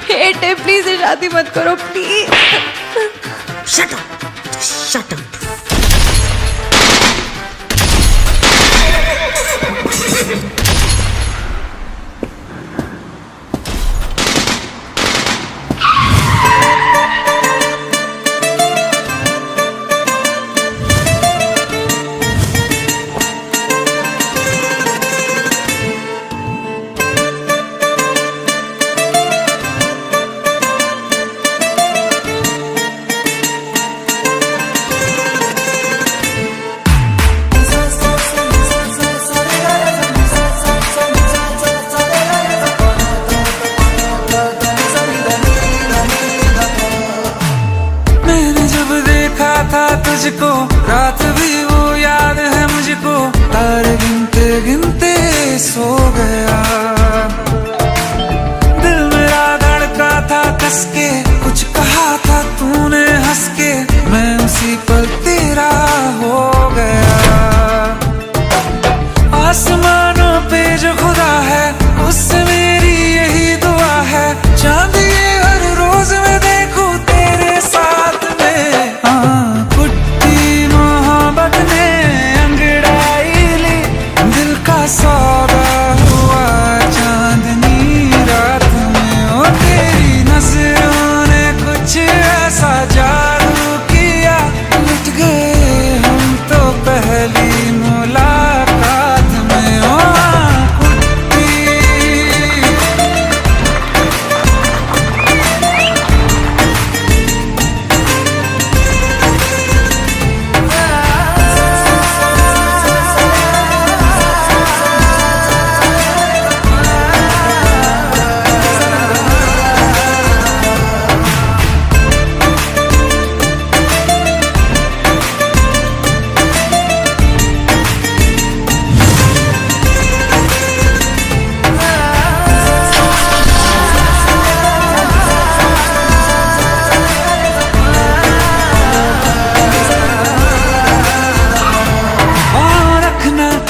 Hate है, please शादी मत करो please. Shut up, shut up. तुझको रात भी वो याद है मुझको, तारे गिनते गिनते सो गया। दिल मेरा धड़का था कस के, कुछ कहा था तूने हंस के, मैं उसी पल तेरा हो गया। आसमानों पे जो खुदा है उससे मेरी यही दुआ है, चांद ये हर रोज मैं देखूं तेरे साथ में। सौदा हुआ चांदनी रात में, ओ तेरी नजरों ने कुछ ऐसा जादू किया, लुट गए हम तो पहली मुलाकात में। ओ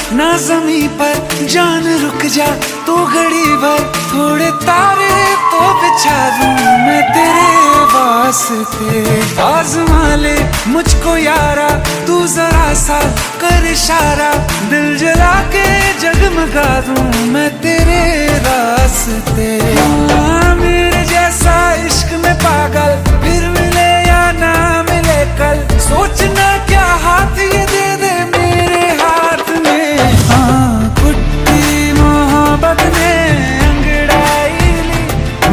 ना ज़मीं पर जान रुक जा तू घड़ी भर, थोड़े तारे तो बिछा दूं मैं तेरे वास्ते। आज़मा ले मुझको यारा तू जरा सा कर इशारा, दिल जला के जगमगा दूं मैं तेरे रास्ते। मेरे जैसा इश्क में पागल फिर मिले या ना मिले कल, सोचना क्या हाथ ये दे दे मेरे हाथ में। कुट्टी मोहब्बत ने अंगड़ाई ली,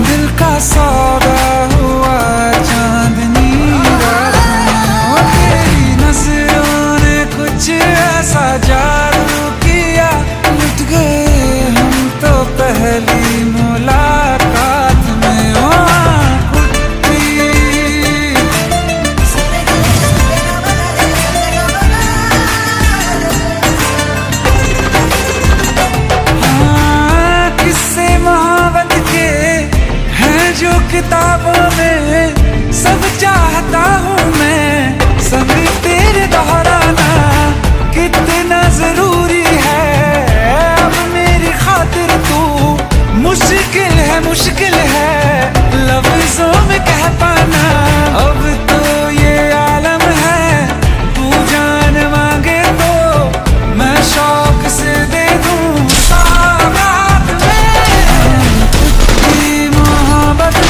दिल का सौदा हुआ चांदनी रात में, ओ तेरी नजरों ने कुछ ऐसा जादू किया, लुट गए हम तो पहली मुलाकात में। ओ किताबों में सब चाहता हूँ मैं, सब तेरे दोहराना कितना जरूरी है। अब मेरी खातिर तू मुश्किल है लफ्जों में कह पाना। अब तो ये आलम है तू जान मांगे तो मैं शौक से दे दूँ सौगात में। तेरी मोहब्बत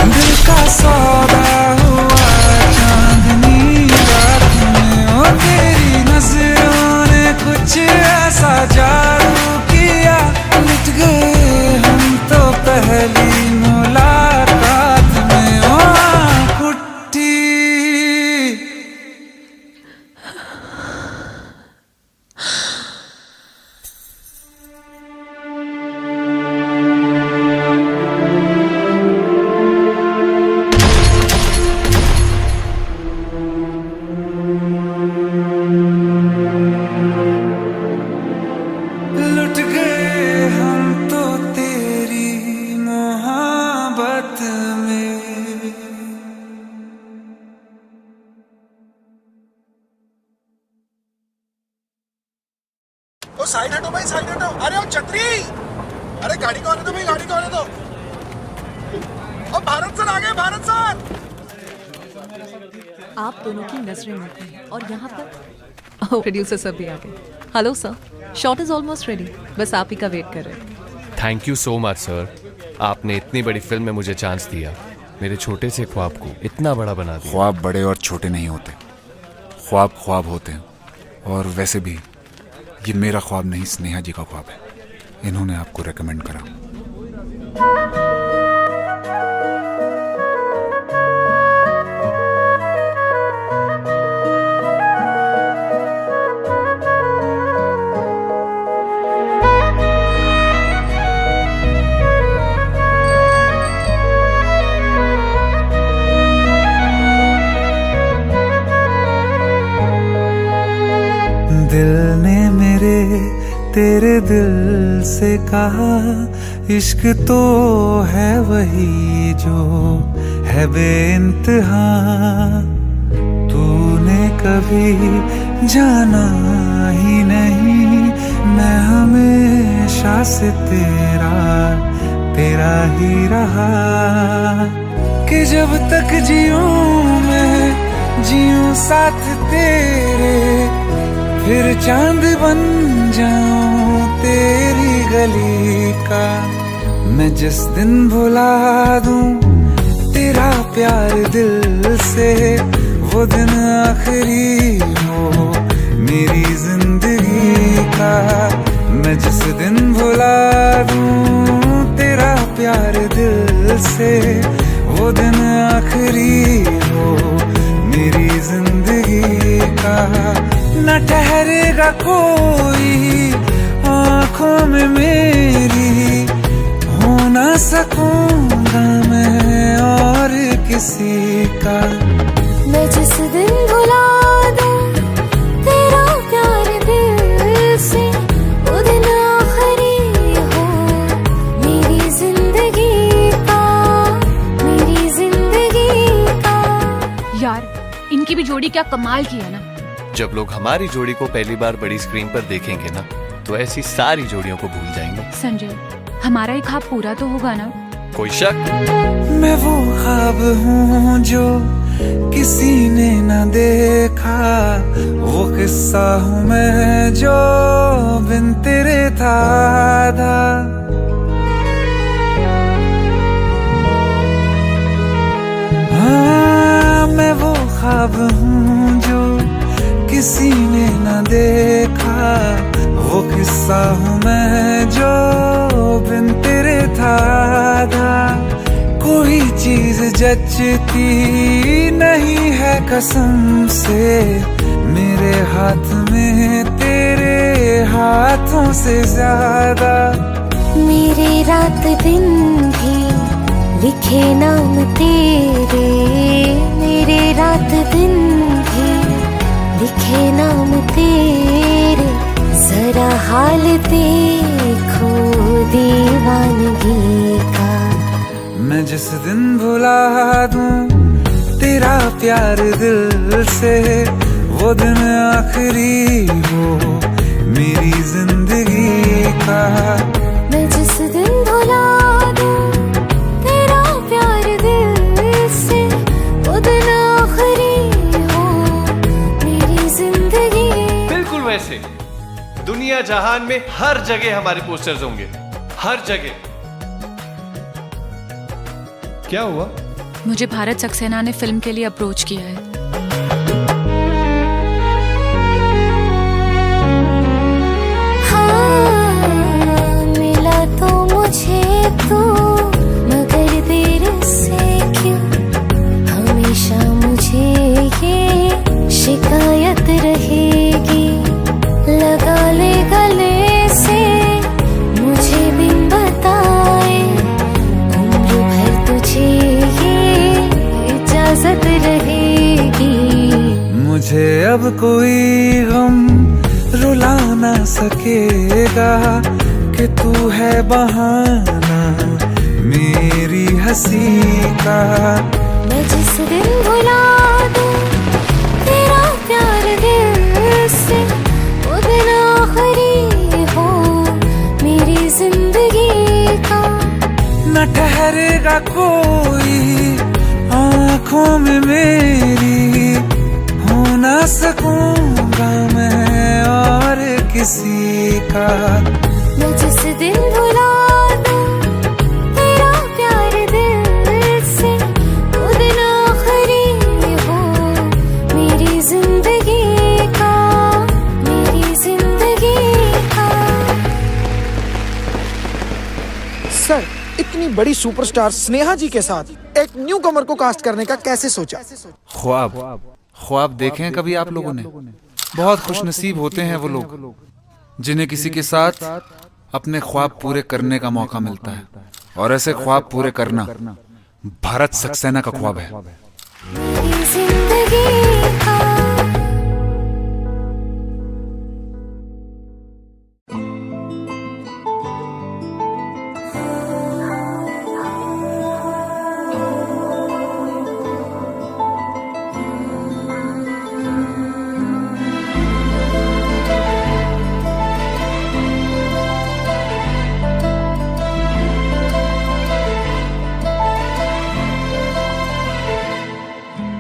दिल का सौदा हुआ चांदनी रात में, ओ तेरी नजरों ने कुछ ऐसा जादू किया, लुट गए अरे गाड़ी को आने दो भाई, गाड़ी को आने दो। और भारत सर आ गए, भारत सर। आप दोनों की नजरें मिलती हैं और यहाँ पर प्रोड्यूसर सब भी आ गए। Hello sir, shot is almost ready, बस आप ही का वेट कर रहे हैं। Thank you so much sir, आपने इतनी बड़ी फिल्म में मुझे चांस दिया, मेरे छोटे से ख्वाब को इतना बड़ा बना दिया। ख्वाब बड़े और छोटे नहीं होते, ख्वाब ख्वाब होते हैं। और वैसे भी ये मेरा ख्वाब नहीं, स्नेहा जी का ख्वाब है, इन्होंने आपको रेकमेंड करा। दिल ने मेरे तेरे दिल से कहा, इश्क तो है वही जो है बेइंतहा। तूने कभी जाना ही नहीं, मैं हमेशा से तेरा ही रहा। कि जब तक जीऊं मैं जीऊं साथ तेरे, फिर चांद बन जाऊं तेरी गली का। मैं जिस दिन भुला दूं तेरा प्यार दिल से, वो दिन आखिरी हो मेरी जिंदगी का। मैं जिस दिन भुला दूं तेरा प्यार दिल से, वो दिन आखिरी हो मेरी जिंदगी का। न ठहरेगा कोई आँखों में मेरी, हो ना सकूंगा मैं और किसी का। मैं जिस दिन भुला दूं तेरा प्यार दिल से, वो दिन आखिरी हो मेरी जिंदगी का, मेरी जिंदगी का। यार इनकी भी जोड़ी क्या कमाल की है ना। जब लोग हमारी जोड़ी को पहली बार बड़ी स्क्रीन पर देखेंगे ना, तो ऐसी सारी जोड़ियों को भूल जाएंगे। संजय, हमारा ही ख्वाब पूरा तो होगा ना? कोई शक? मैं वो ख्वाब हूँ जो किसी ने न देखा, वो किस्सा हूँ मैं जो बिन तेरे था आधा। हाँ, मैं वो ख्वाब हूँ जो किसी ने न देखा, वो किस्सा हूँ मैं जो बिन तेरे था आधा। कोई चीज जचती नहीं है कसम से, मेरे हाथ में तेरे हाथों से ज्यादा। मेरे रात दिन भी लिखे नाम तेरे, मेरे रात दिन भी लिखे नाम तेरे। जरा हाल देखो दीवानगी का। मैं जिस दिन भुला दूं तेरा प्यार दिल से, वो दिन आखिरी हो मेरी जिंदगी का। मैं जिस दिन भुला दूं तेरा प्यार दिल से, वो दिन आखिरी हो मेरी जिंदगी। बिल्कुल वैसे दुनिया जहान में हर जगह हमारे पोस्टर्स होंगे, हर जगह। क्या हुआ? मुझे भारत सक्सेना ने फिल्म के लिए अप्रोच किया है। हाँ, मिला तो मुझे तो, मगर देर से क्यों हमेशा मुझे ये शिकायत रहेगी। लगा ले गले से मुझे बिन बताए, उम्र भर तुझे ये इजाजत रहेगी। मुझे अब कोई गम रुला ना सकेगा, कि तू है बहाना मेरी हंसी का। मैं जिस दिन भुला दूं तेरा प्यार दिल से, वो दिन आखिरी हो मेरी जिंदगी न ठहरेगा कोई आंखों में मेरी, हो ना सकूंगा मैं और किसी का। मैं जिस दिन भुला दूं तेरा प्यार दिल से, वो दिन आखिरी हो मेरी जिंदगी का, मेरी जिंदगी का। सर, इतनी बड़ी सुपरस्टार स्नेहा जी के साथ एक न्यू कमर को कास्ट करने का कैसे सोचा? ख्वाब देखे हैं कभी आप लोगों ने? बहुत खुशनसीब होते हैं वो लोग जिन्हें किसी के साथ अपने ख्वाब पूरे करने का मौका मिलता है, और ऐसे ख्वाब पूरे करना भारत सक्सेना का ख्वाब है। मेरी जिंदगी का।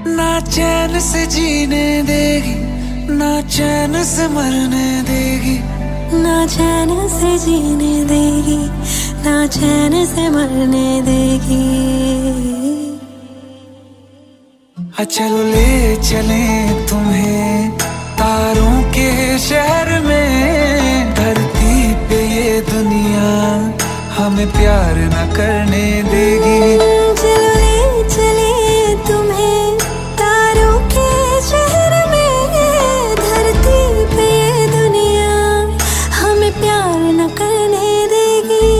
ना चैन से जीने देगी, ना चैन से मरने देगी, ना चैन से जीने देगी, ना चैन से मरने देगी। चलो ले चले तुम्हें तारों के शहर में, धरती पे ये दुनिया हमें प्यार न करने देगी। चलो ले चले तुम्हें तारों के शहर में, धरती पे ये दुनिया हमें प्यार न करने देगी।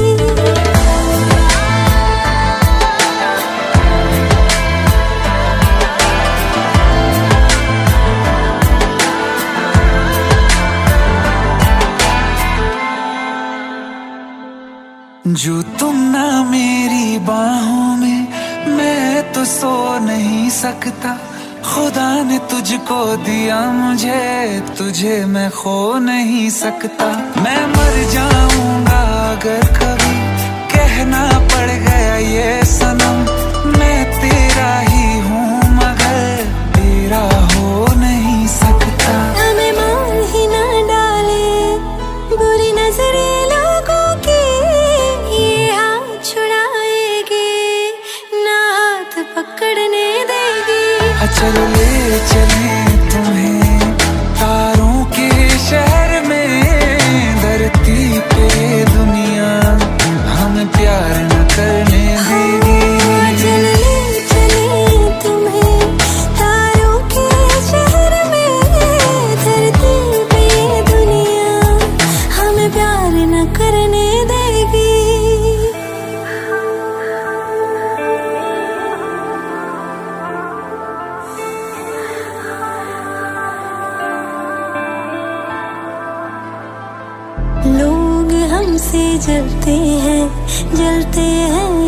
जो तुम ना मेरी बाहों में, मैं तो सो नहीं सकता। खुदा ने तुझको दिया मुझे, तुझे मैं खो नहीं सकता। मैं मर जाऊंगा अगर कभी कहना पड़ गया ये सनम, मैं तेरा ही हूँ मगर तेरा हो नहीं सकता। हमें मार ही ना डाले बुरी नजरें लोगों की, ये हाथ छुड़ाएगी ना हाथ पकड़ने देगी। चलो ले चले तुम्हें तारों के शहर में, धरती पे दुनिया हमें प्यार न करने देगी। चलो ले चले तुम्हें तारों के शहर में, धरती पे ये दुनिया हमें प्यार न करने देगी। लोग हमसे जलते हैं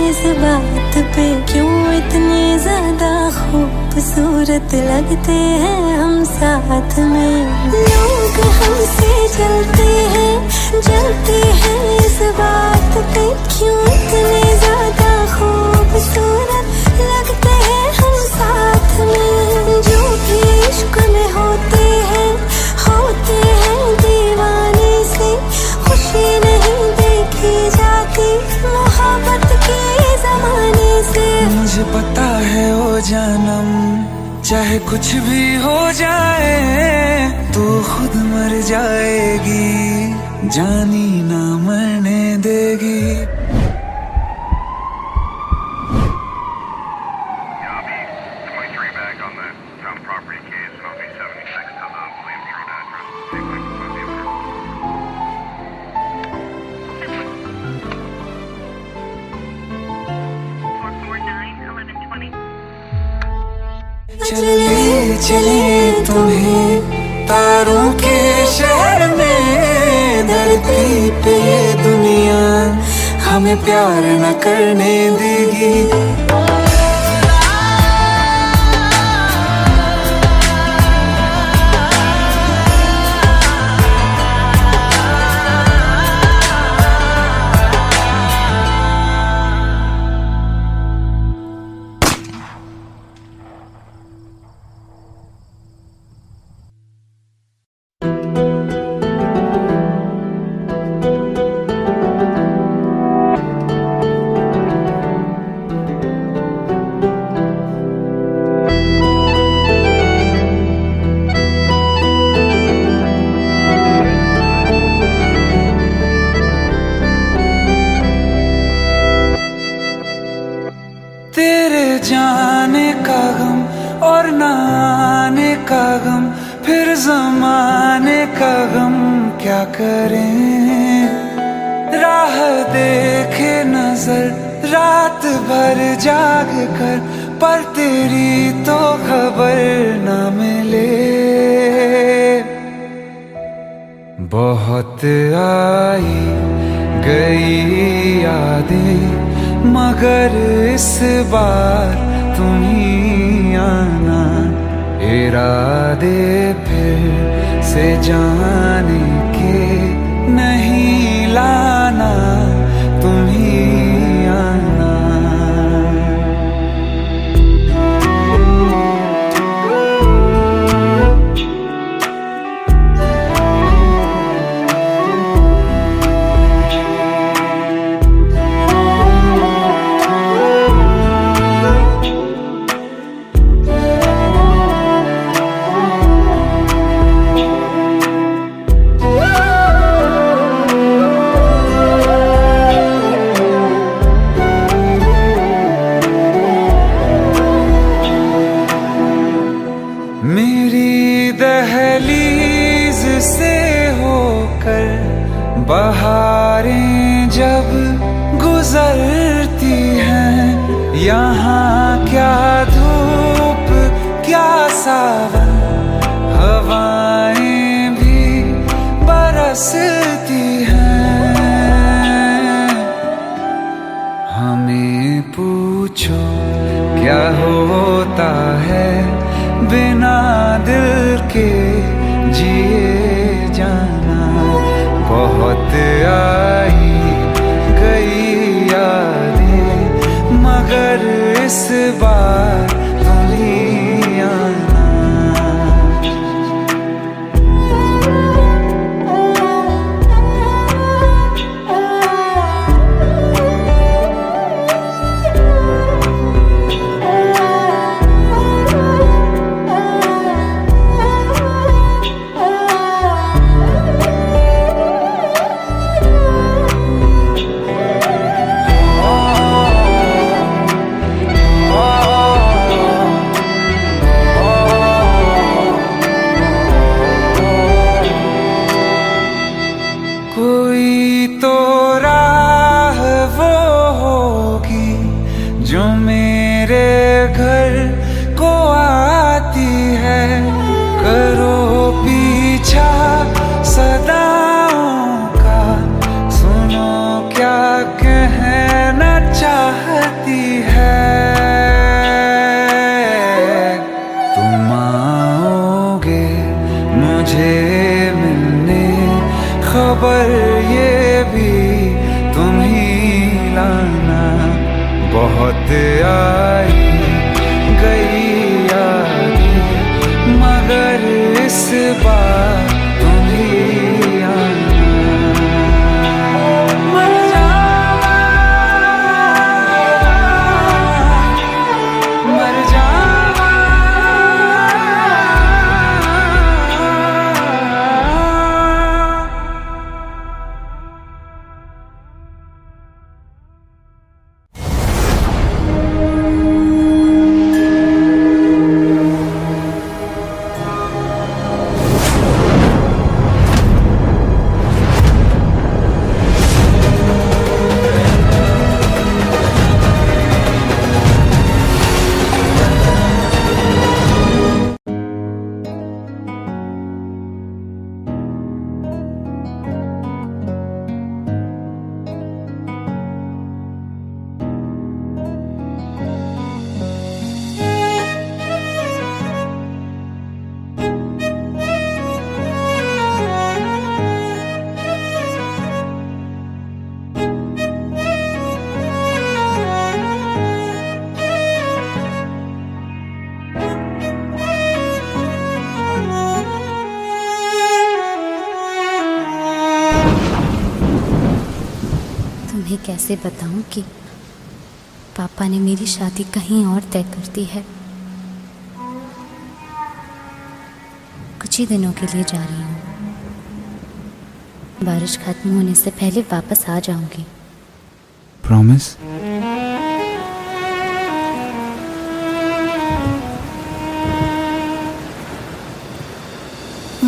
इस बात पे, क्यों इतने ज्यादा खूबसूरत लगते हैं हम साथ में। लोग हमसे जलते हैं इस बात पे, क्यों इतने ज्यादा खूबसूरत लगते हैं हम साथ में। जो भी इश्क में होते हैं दीवाने से, खुशी नहीं देखी जाती मोहब्बत के जमाने से। मुझे पता है ओ जानम, चाहे कुछ भी हो जाए तू खुद मर जाएगी, जानी ना मरने देगी। चले चले तुम्हें तारों के शहर में, धरती पे ये दुनिया हमें प्यार न करने देगी। जाने का गम और ना आने का गम, फिर जमाने का गम क्या करें। राह देखे नजर रात भर जाग कर, पर तेरी तो खबर न मिले। बहुत आई गई यादें, मगर इस बार तुम ही आना। इरादे फिर से जाने के नहीं लाना, तुम ही आना। मेरी दहलीज से होकर बहारें जब गुजरती हैं, यहाँ क्या धूप क्या सावन, हवाएं भी बरसती हैं। हमें पूछो क्या होता है बिना दिल के जिए जाना। बहुत आई गई यादें, मगर इस बार तुम ही आना। कोई तो राह वो होगी जो मेरे घर को आती है। करो पीछा सदाओं का, सुनो क्या कहना चाहती है। तुम आओगे मुझे मिलने, खबर ये भी तुम ही लाना। बहुत आई गई यादें, मगर इस बार तुम ही आना। मर जावा, मर जावा। तुम्हें कैसे बताऊं कि पापा ने मेरी शादी कहीं और तय कर दी है। कुछ ही दिनों के लिए जा रही हूँ। बारिश खत्म होने से पहले वापस आ जाऊंगी। प्रॉमिस?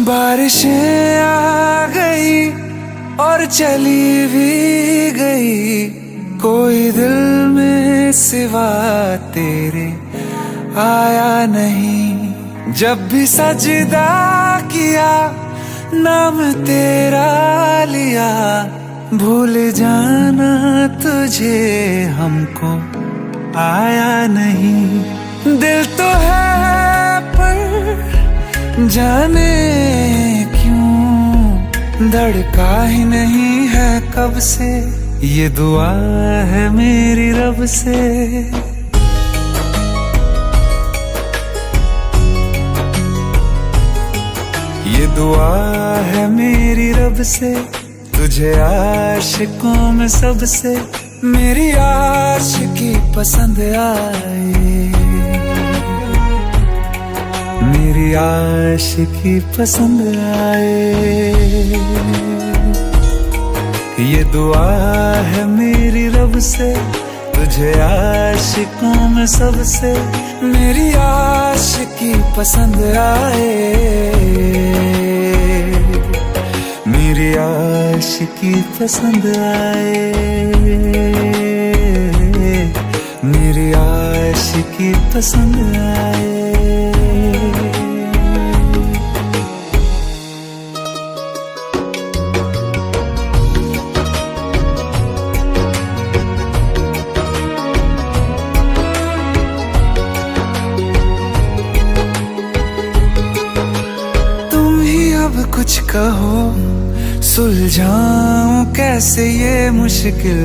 बारिशें आ गई और चली भी गई, कोई दिल में सिवा तेरे आया नहीं। जब भी सजदा किया नाम तेरा लिया, भूल जाना तुझे हमको आया नहीं। दिल तो है पर जाने क्यों धड़का ही नहीं है कब से, ये दुआ है मेरी रब से। ये दुआ है मेरी रब से, तुझे आशिकों में सबसे मेरी आशिकी पसंद आए, मेरी आशिकी पसंद आए। ये दुआ है मेरी रब से, तुझे आशिकों में सबसे मेरी आशिकी पसंद आए, मेरी आशिकी पसंद आए, मेरी आशिकी पसंद आए। कुछ कहो सुलझाऊं कैसे ये मुश्किल,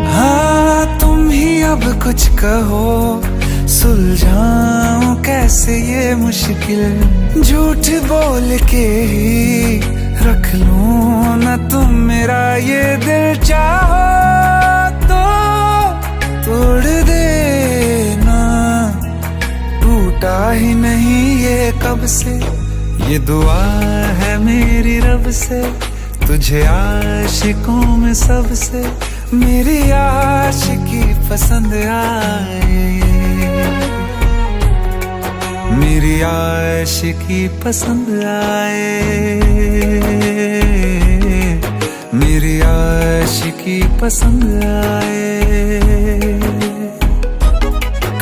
हाँ तुम ही अब कुछ कहो सुलझाऊं कैसे ये मुश्किल। झूठ बोल के ही रख लूं ना तुम मेरा ये दिल, चाहो तो तोड़ देना, टूटा ही नहीं ये कब से। ये दुआ है मेरी रब से, तुझे आशिकों में सबसे मेरी आशिकी पसंद आए, मेरी आशिकी पसंद आए, मेरी आशिकी पसंद आए।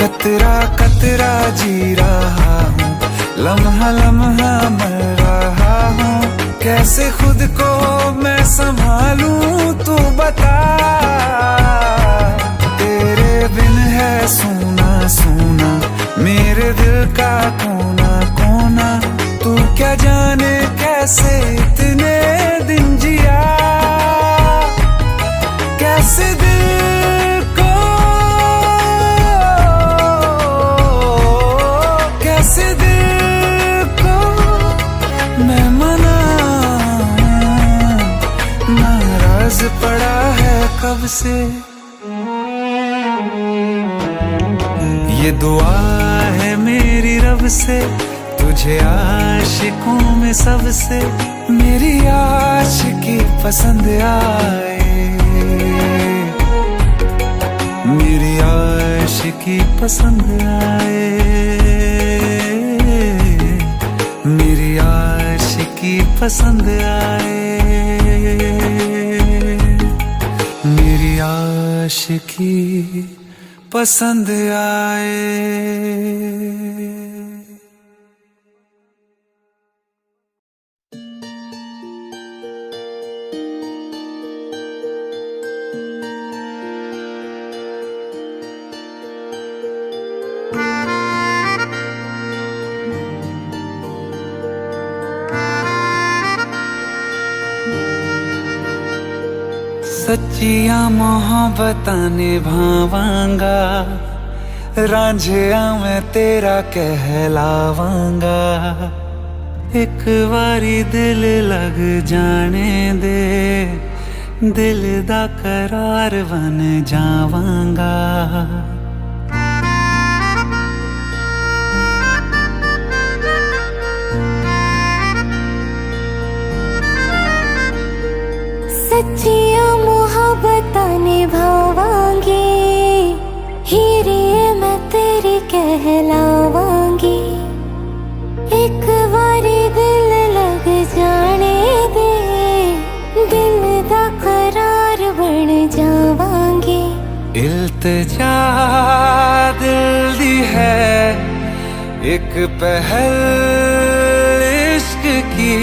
कतरा कतरा जी रहा हूँ, लम्हा लम्हा मर रहा हूँ, कैसे खुद को मैं संभालूं तू बता। तेरे बिन है सूना सूना मेरे दिल का कोना कोना, तू क्या जाने कैसे इतने दिन जिया, कैसे दिल को कैसे दिल को मैं मनाऊं, नाराज पड़ा है कब से। ये दुआ है मेरी रब से, तुझे आशिकों में सबसे मेरी आशिकी पसंद आए, मेरी आशिकी पसंद आए, मेरी आशिकी पसंद आए, मेरी आशिकी पसंद आए। सच्चिया मोहब्बतां निभावांगा, रांझिया मैं तेरा कहलावांगा। एक बारी दिल लग जाने दे, दिल दा करार बन जावांगा। सच्चिया मोहब्बतां निभावांगे, हीरे मैं तेरी इल्तिजा दिल दी है एक पहल इश्क की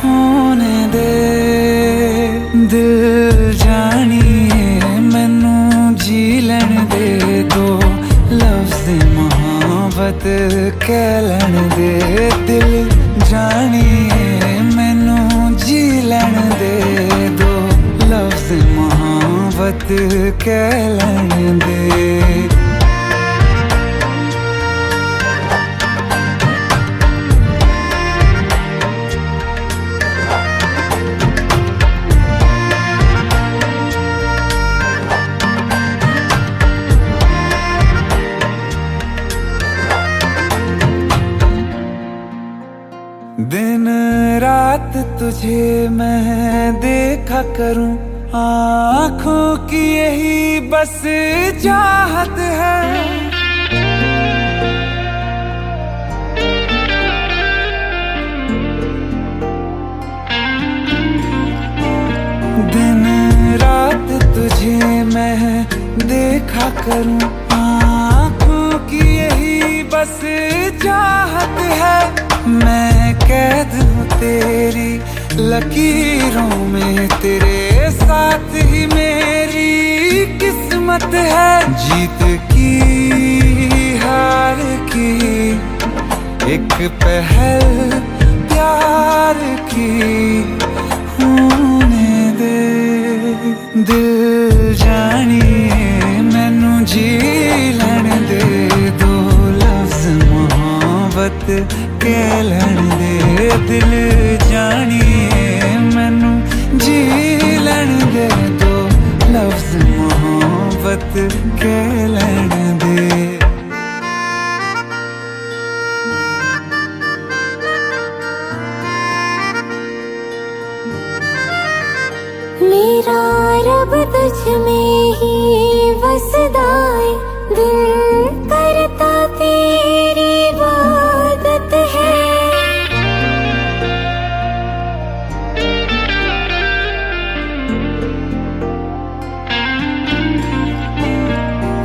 होने दे दिल जानिए मैनू जी लैन दे दो लफ्ज़ मोहब्बत कह लैन दे दिल जानिए मैनू जी लैन दे दो लफ्ज़ मोहब्बत कह लैन दे दिन रात तुझे मैं देखा करूं आँखों की यही बस चाहत है दिन रात तुझे मैं देखा करूं आँखों की यही बस चाहत है मैं कैद हूँ तेरी लकीरों में तेरे साथ ही मेरी किस्मत है जीत की हार की एक पहल प्यार की होने दे दिल जानिए मैनू जी लैन दे दो लफ्ज़ मोहब्बत कह लैन दे दिल जानिए मैनू जी लैन दे दो लफ्ज़ मोहब्बत कह लैन दे मेरा रब तुझ में ही वसदा है दिल करता तेरी इबादत है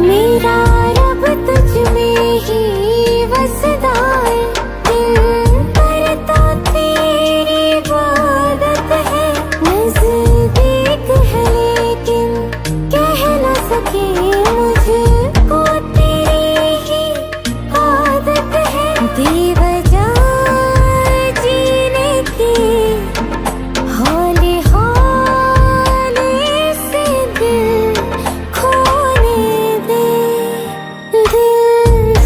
मेरा रब तुझ में ही वसदा है दिल करता तेरी इबादत है नज़दीक है लेकिन कह न सके मुझको तेरी ही आदत है बेवजह जीने की हौले हौले से दिल खोने दे दिल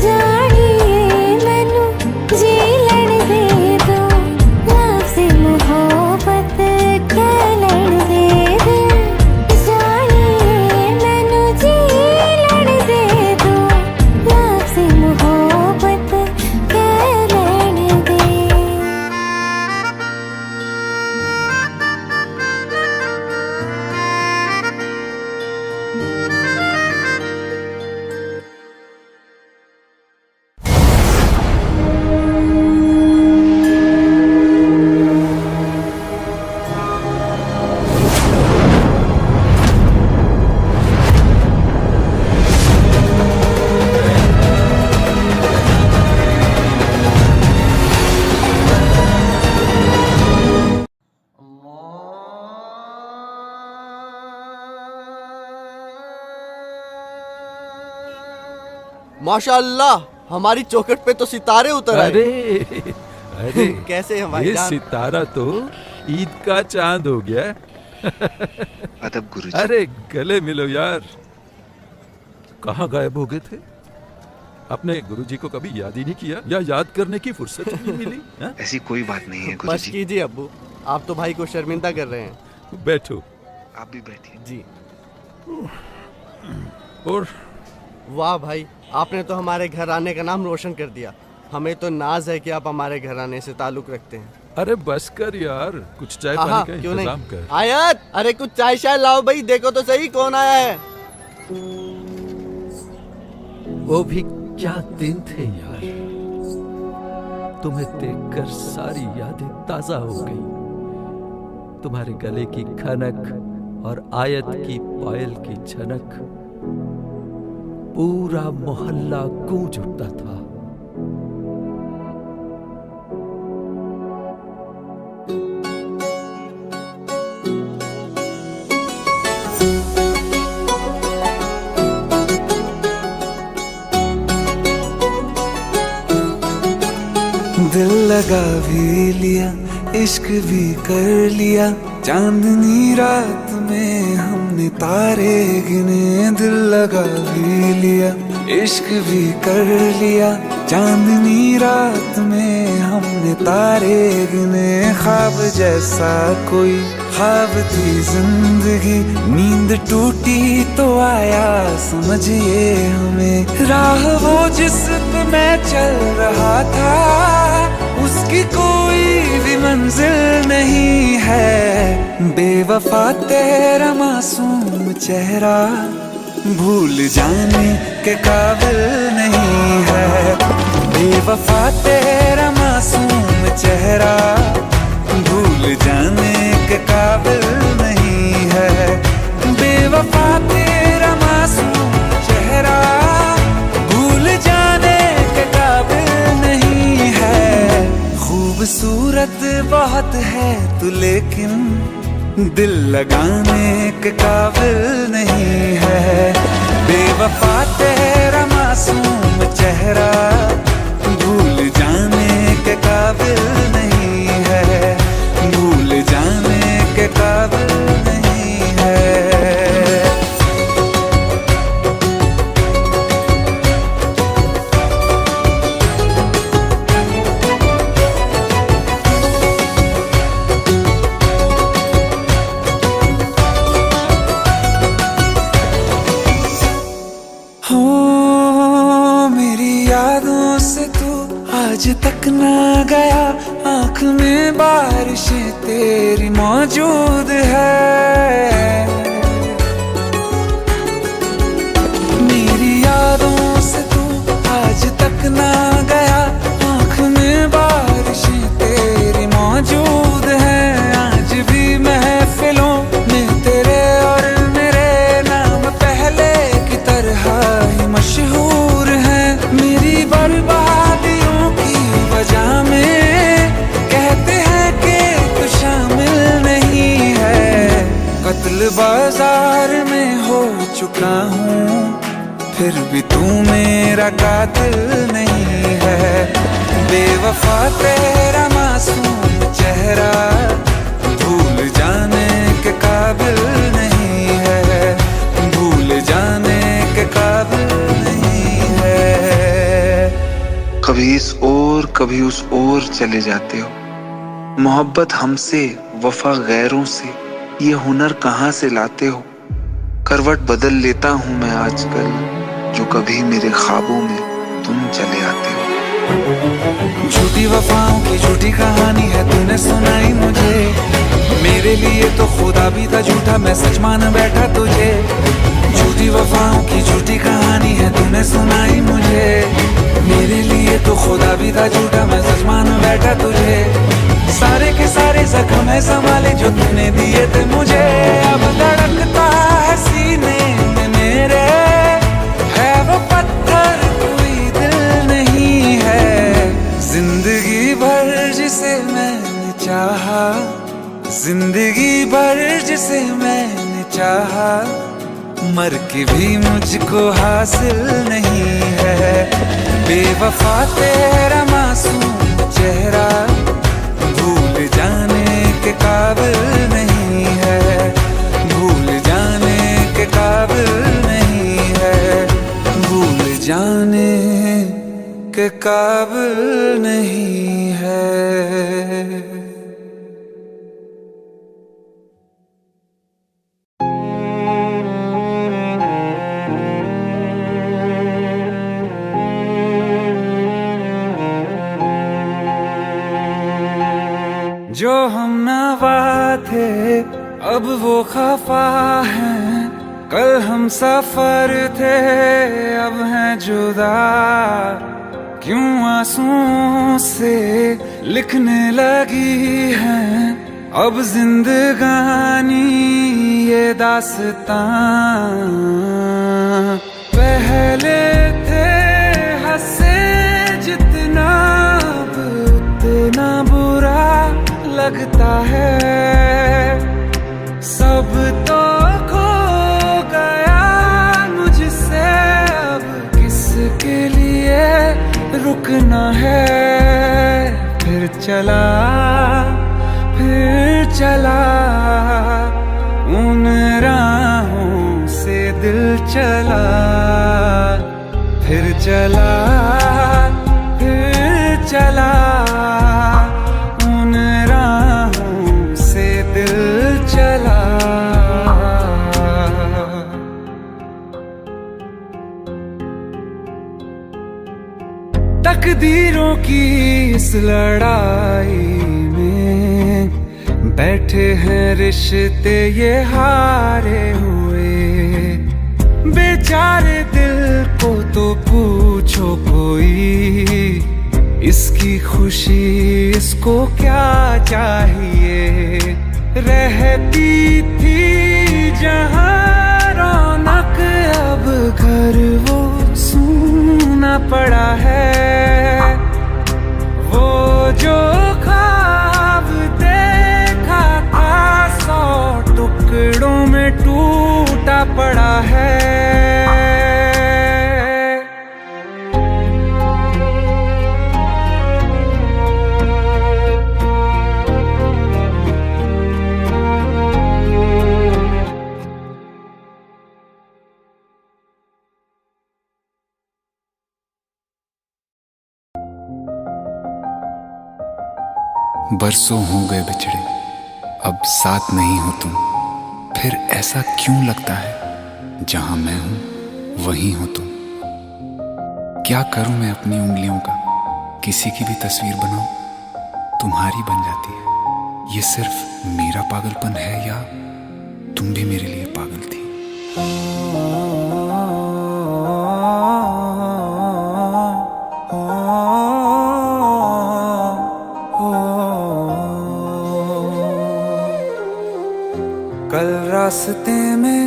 जानिए मैनू जी लैन दे दो लफ्ज़ मोहब्बत कह लैन दे दिल जानिए मैनू जी लैन दे दो लफ्ज़ मोहब्बत कह लैन दे माशाअल्लाह हमारी चौखट पे तो सितारे उतर आए। अरे अरे कैसे हैं भाई ये जान? सितारा तो ईद का चांद हो गया। अदब गुरुजी। अरे गले मिलो यार, कहाँ गायब हो गए थे? अपने गुरुजी को कभी याद ही नहीं किया या याद करने की फुर्सत ही नहीं मिली? हा? ऐसी कोई बात नहीं है बस गुरुजी। कीजिए अब्बू, आप तो भाई को शर्मिंदा कर रहे हैं। बैठो। आप भी बैठिए। जी। और वाह भाई, आपने तो हमारे घर आने का नाम रोशन कर दिया। हमें तो नाज है कि आप हमारे घर आने से ताल्लुक रखते हैं। अरे बस कर यार, कुछ चाय पानी का क्यों इंतजाम नहीं? कर। आयत, अरे कुछ चाय शाय लाओ भाई, देखो तो सही कौन आया है। वो भी क्या दिन थे यार, तुम्हें देखकर सारी यादें ताजा हो गई। तुम्हारे गले की खनक, और आयत की पायल की झनक, पूरा मोहल्ला गूंज उठता था। दिल लगा भी लिया, इश्क भी कर लिया, चांदनी रात में हमने तारे गिने। दिल लगा भी लिया, इश्क भी कर लिया, चांदनी रात में हमने तारे गिने। ख्वाब जैसा कोई ख्वाब थी जिंदगी, नींद टूटी तो आया समझिए हमें। राह वो जिस पे मैं चल रहा था, उसकी कोई भी मंजिल नहीं है। बेवफा तेरा मासूम चेहरा भूल जाने के काबिल नहीं है। बेवफा तेरा मासूम चेहरा भूल जाने के काबिल नहीं है। बेवफा तेरा मासूम चेहरा भूल जाने के काबिल नहीं है। खूबसूरत बहुत है तू लेकिन दिल लगाने के काबिल नहीं है। बेवफा तेरा मासूम चेहरा भूल जाने के काबिल नहीं है। भूल जाने के काबिल नहीं है। आज तक ना गया, आँख में बारिशें तेरी मौजूद है। मेरी यादों से तू आज तक ना गया, आँख में बारिशें तेरी मौजूद है। आज भी महफिलों में तेरे और मेरे नाम पहले की तरह ही मशहूर है। मेरी बर्बादियों वजह में कहते हैं कि तू शामिल नहीं है। कत्ल बाजार में हो चुका हूँ, फिर भी तू मेरा कातिल नहीं है। बेवफा तेरा मासूम चेहरा भूल जाने के काबिल नहीं है। भूल जाने के काबिल नहीं है। कभी इस ओर कभी उस ओर चले जाते हो। मोहब्बत हमसे, वफा गैरों से, ये हुनर कहाँ से लाते हो। करवट बदल लेता हूँ मैं आजकल, जो कभी मेरे ख्वाबों में तुम चले आते हो। झूठी वफाओं की झूठी कहानी है तूने सुनाई मुझे। मेरे लिए तो खुदा भी था झूठा, मैं सच मान बैठा तुझे। झूठी वफाओं की झूठी कहानी है तूने सुनाई मुझे। मेरे लिए तो खुदा भी था झूठा, मैं सच मान बैठा तुझे। सारे के सारे जख्म है संभाले जो तूने दिए थे मुझे। अब धड़कता है सीने में मेरे, है वो पत्थर कोई दिल नहीं है। जिंदगी भर जिसे मैंने चाहा, जिंदगी भर जिसे मैंने चाहा, मर के भी मुझको हासिल नहीं है। बेवफा तेरा मासूम चेहरा भूल जाने के काबिल नहीं है। भूल जाने के काबिल नहीं है। भूल जाने के काबिल नहीं है। जो हम नवा थे अब वो खफा हैं, कल हम सफर थे अब हैं जुदा। क्यों आंसुओं से लिखने लगी हैं अब जिंदगानी ये दास्तां पहले थे हंसे जितना अब उतना बुरा लगता है। सब तो खो गया मुझसे, अब किसके लिए रुकना है। फिर चला उन राहों से दिल चला। फिर चला उन राहों से दिल चला। तकदीरों की इस लड़ाई में बैठे हैं रिश्ते ये हारे हुए। बेचारे दिल को तो पूछो कोई, इसकी खुशी इसको क्या चाहिए। रहती थी जहाँ रौनक, अब घर वो सूना पड़ा है। वो जो ख्वाब देखा था 100 टुकड़ों में टूटा पड़ा है। बरसों हो गए बिछड़े, अब साथ नहीं हो तुम। फिर ऐसा क्यों लगता है जहां मैं हूं वहीं हो तुम। क्या करूं मैं अपनी उंगलियों का, किसी की भी तस्वीर बनाऊं तुम्हारी बन जाती है। ये सिर्फ मेरा पागलपन है या तुम भी मेरे लिए पागल थी। कल रास्ते में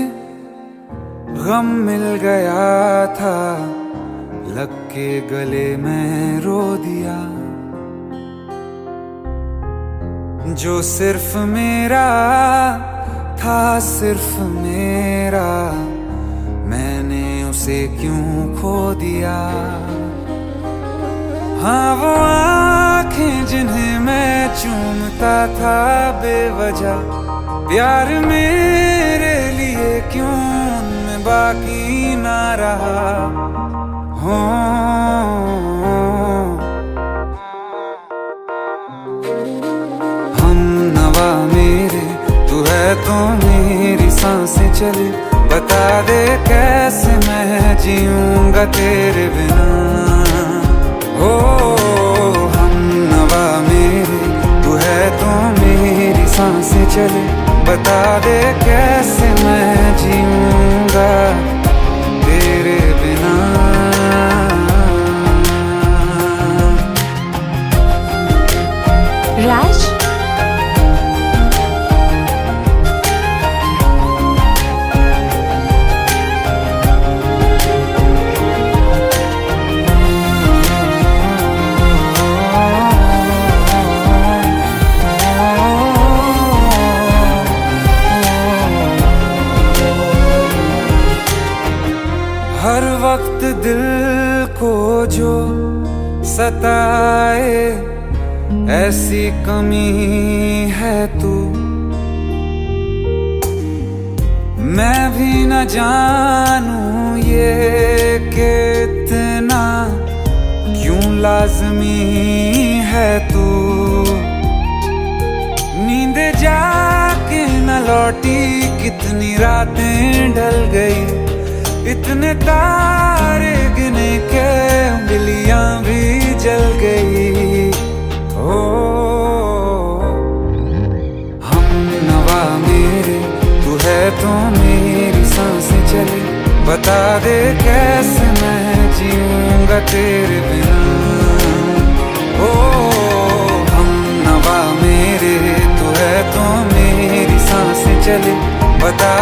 गम मिल गया था, लग के गले में रो दिया। जो सिर्फ मेरा था, सिर्फ मेरा, मैंने उसे क्यों खो दिया। हाँ वो आँखें जिन्हें मैं चूमता था बेवजह, प्यार मेरे लिए क्यों उनमें बाकी ना रहा। हो हम नवा मेरे, तू है तो मेरी सांसें चले। बता दे कैसे मैं जीऊंगा तेरे बिना। हो हम नवा मेरे, तू है तो मेरी सांसें चले। बता दे कैसे मैं जीऊंगा तेरे बिना। राज, हर वक्त दिल को जो सताए ऐसी कमी है तू। मैं भी न जानूं ये कि इतना क्यों लाज़मी है तू। नींद जाके न लौटी, कितनी रातें ढल गई। इतने तारे गिने के उंगलियां भी जल गई। ओ हम नवा मेरे, तू है तो मेरी सांसें चले। बता दे कैसे मैं जीऊंगा तेरे बिना। ओ हम नवा मेरे, तू है तो मेरी सांसें चले। बता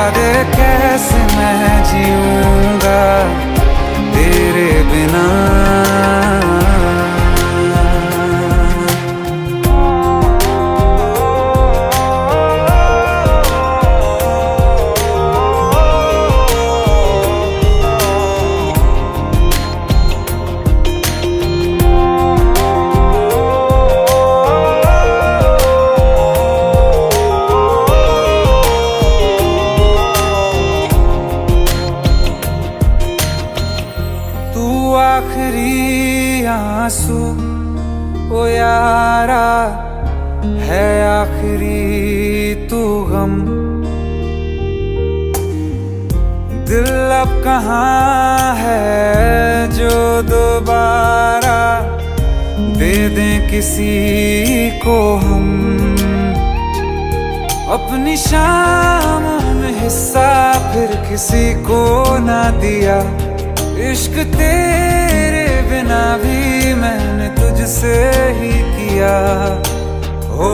आखिरी तू गम। दिल अब कहाँ है जो दोबारा दे दें किसी को हम। अपनी शामों में हिस्सा फिर किसी को ना दिया। इश्क तेरे बिना भी मैंने तुझसे ही किया। हो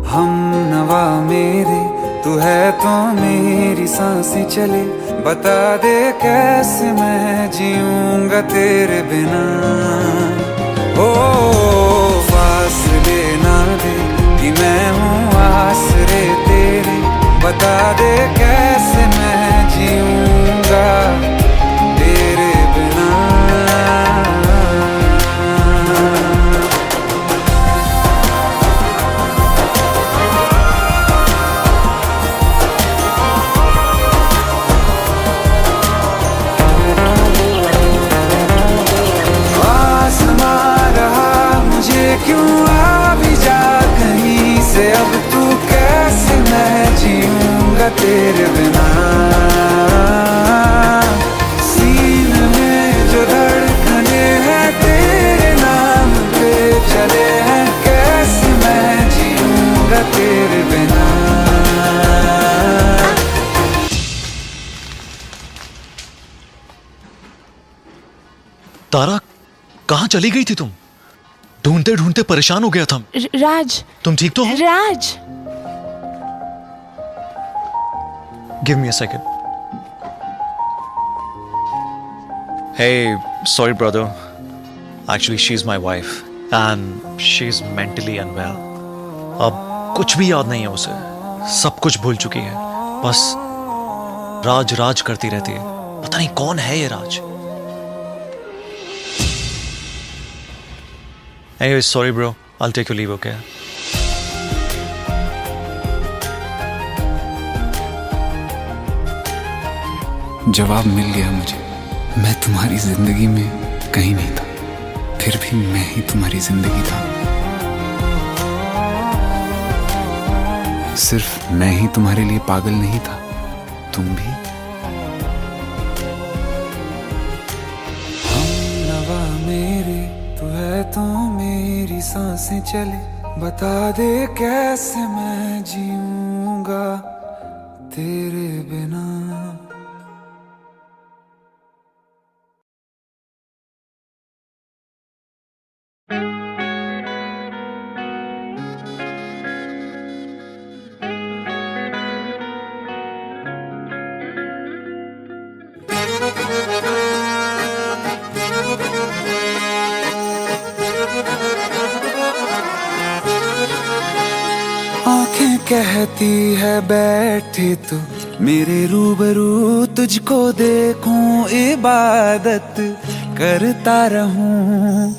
हम नवा मेरे, तू है तो मेरी सांसें चले। बता दे कैसे मैं जीऊंगा तेरे बिना। ओ फासले ना दे कि मैं हूँ आसरे तेरे। बता दे कैसे मैं जीऊंगा तेरे बिना। आसमां रहा मुझे क्यों आ भी जा कहीं से। अब तू कैसे मैं जीऊंगा तेरे बिना। सीने में जो धड़कने हैं तेरे नाम पे चले हैं। कैसे मैं जीऊंगा तेरे बिना। तारा, कहाँ चली गई थी तुम? ढूंढते ढूंढते परेशान हो गया था। राज, तुम ठीक तो हो? Raj, give me a second. Hey, sorry brother. Actually, she's my wife and she's mentally unwell. अब कुछ भी याद नहीं है उसे, सब कुछ भूल चुकी है। बस राज राज करती रहती है। पता नहीं कौन है ये राज। Anyway, sorry bro. I'll take your leave, okay? जवाब मिल गया मुझे। मैं तुम्हारी जिंदगी में कहीं नहीं था, फिर भी मैं ही तुम्हारी जिंदगी था। सिर्फ मैं ही तुम्हारे लिए पागल नहीं था, तुम भी। हम नवा मेरे, तू है तो मेरी सांसें चले। बता दे कैसे मैं जीऊंगा तेरे बिना। आंखें कहती है बैठे तो मेरे रूबरू तुझको देखूं, इबादत करता रहूं।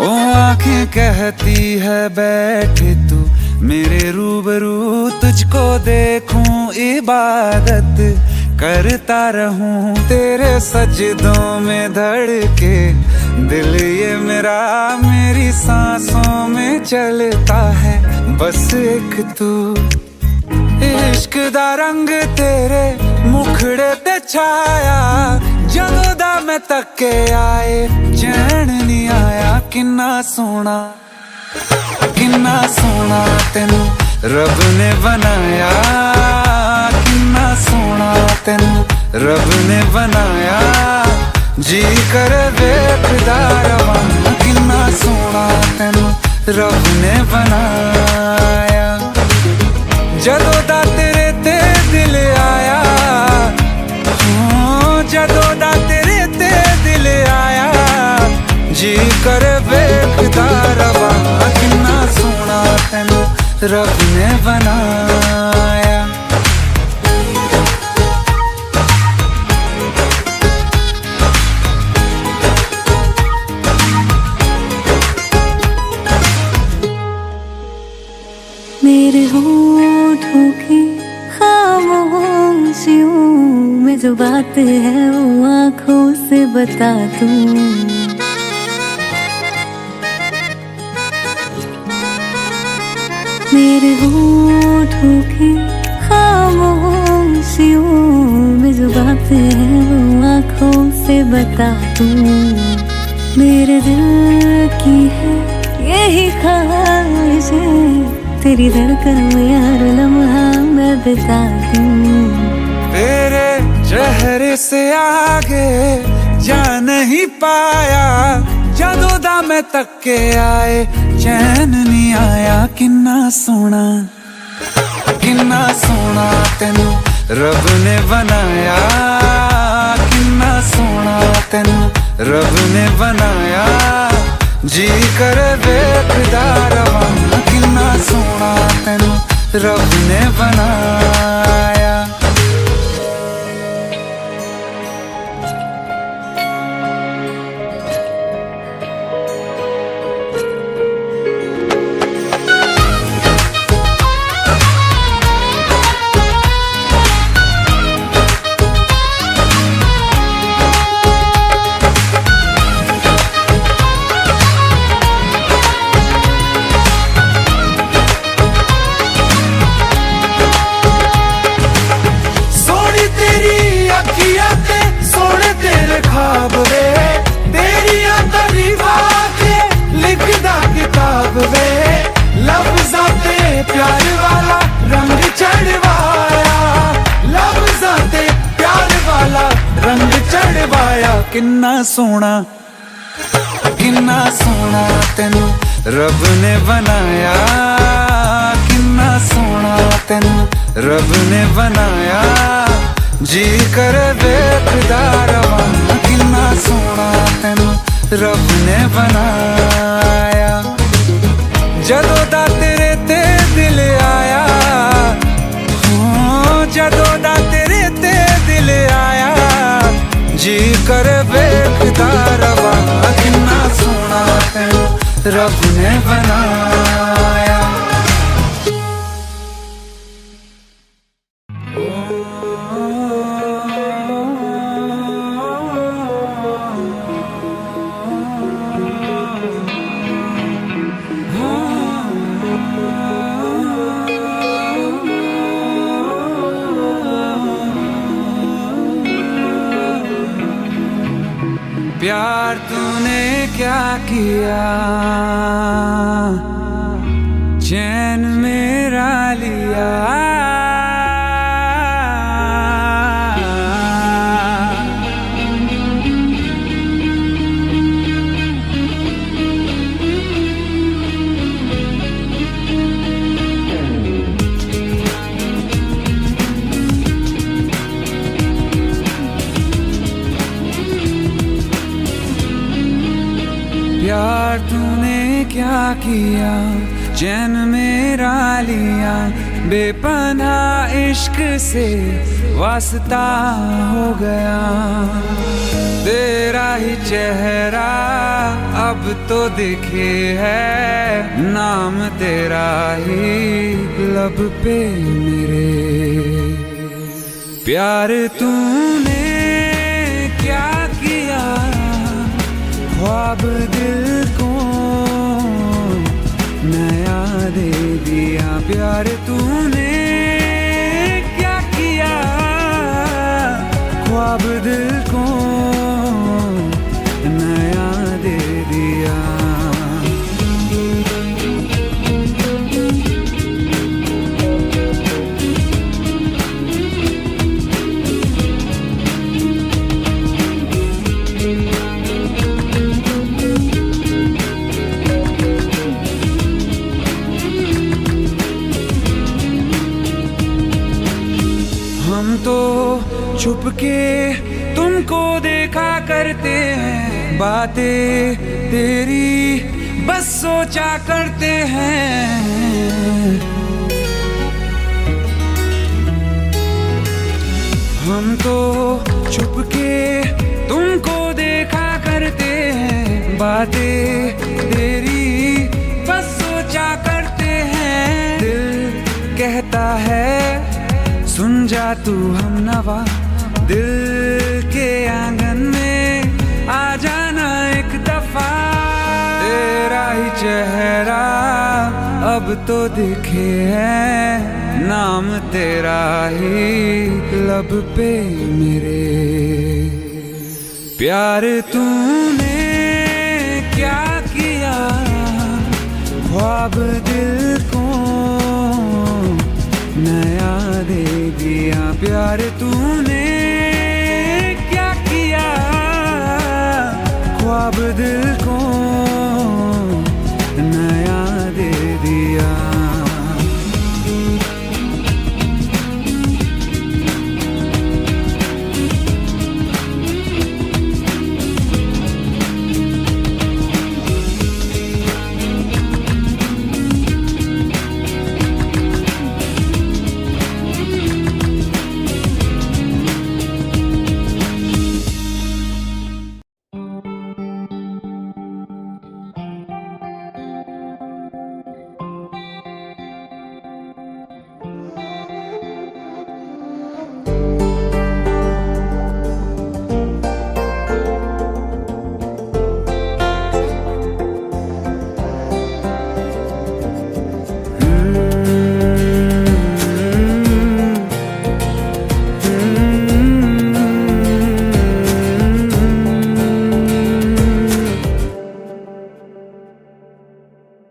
ओ आंखें कहती है बैठे तू मेरे रूबरू तुझको देखूं, इबादत करता रहूं। तेरे सजदों में धड़के दिल ये मेरा, मेरी सांसों में चलता है बस एक तू। इश्क दा रंग तेरे मुखड़े ते छाया, जदों दा मैं तके आए चैन नहीं आया। किन्ना सोना तेनू रब ने बनाया, किन्ना सोना तेनू रब ने बनाया। जी कर वेखदा रवां, किन्ना सोना तेनू रब ने बनाया। जदों दा तेरे ते दिल आया, जदों दा तेरे ते दिल आया। जी कर वेखदा रवां, किन्ना सोना तेनू रब ने बनाया। मेरे होठों की खामोशियों जो बात है वो आंखों से बता दूं। मेरे होठों की खामोशियों में जो बात है वो आंखों से बता दूं। मेरे दिल की है यही ख्वाहिश है, तेरी धड़कन में हर लम्हा मैं बिता दूं। तेरे चेहरे से आगे जा नहीं पाया, जदों दा मैं तक के आए चैन नहीं आया। किन्ना सोना तेनू रब ने बनाया, किन्ना सोना तेनू रब ने बनाया। जी कर वेखदा रवां, किन्ना सोना तेनू रब ने बनाया। प्यार वाला रंग चढ़वाया, लफ्ज़ां ते प्यार वाला रंग चढ़वाया। किन्ना सोना तेनू रब ने बनाया, किन्ना सोना तेनू रब ने बनाया। जी कर वेखदा रवां, किन्ना सोना तेनू रब ने बनाया। जदों दा तेरे ते दिल आया, जदों दा तेरे ते दिल आया। जी कर वेखदा रवां, किन्ना सोना तेनू रब ने बनाया। प्यार तूने क्या किया, चैन मेरा लिया। प्यार तूने क्या किया, चैन मेरा लिया। बेपनाह इश्क से वास्ता हो गया, तेरा ही चेहरा अब तो दिखे है। नाम तेरा ही लब पे मेरे। प्यार तूने क्या किया, ख्वाब दिल को नया दे दिया। प्यार तूने क्या किया, ख्वाब दिल को नया दे दिया। हम तो छुप के तुमको देखा करते हैं, बातें तेरी बस सोचा करते हैं। हम तो छुप के तुमको देखा करते हैं, बातें तेरी बस सोचा करते हैं। दिल कहता है सुन जा तू हमनवा, दिल के आंगन में आ जाना एक दफा। तेरा ही चेहरा अब तो दिखे है, नाम तेरा ही लब पे मेरे। प्यार तूने क्या किया, ख्वाब दिल को नया दे दिया। प्यार तूने क्या किया, ख्वाब दिल को नया दे दिया।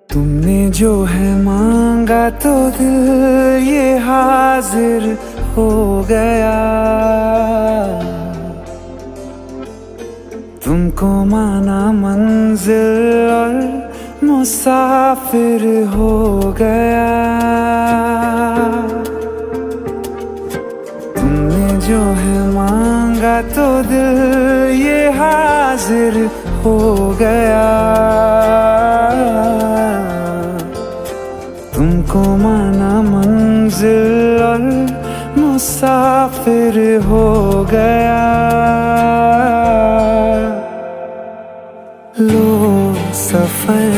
तुमने जो है मांगा तो दिल ये हाजिर हो गया। तुमको माना मंजिल और मुसाफिर हो गया। तुमने जो है मांगा तो दिल ये हाजिर हो गया। तुमको माना मंजिल और मुसाफिर हो गया। लो सफर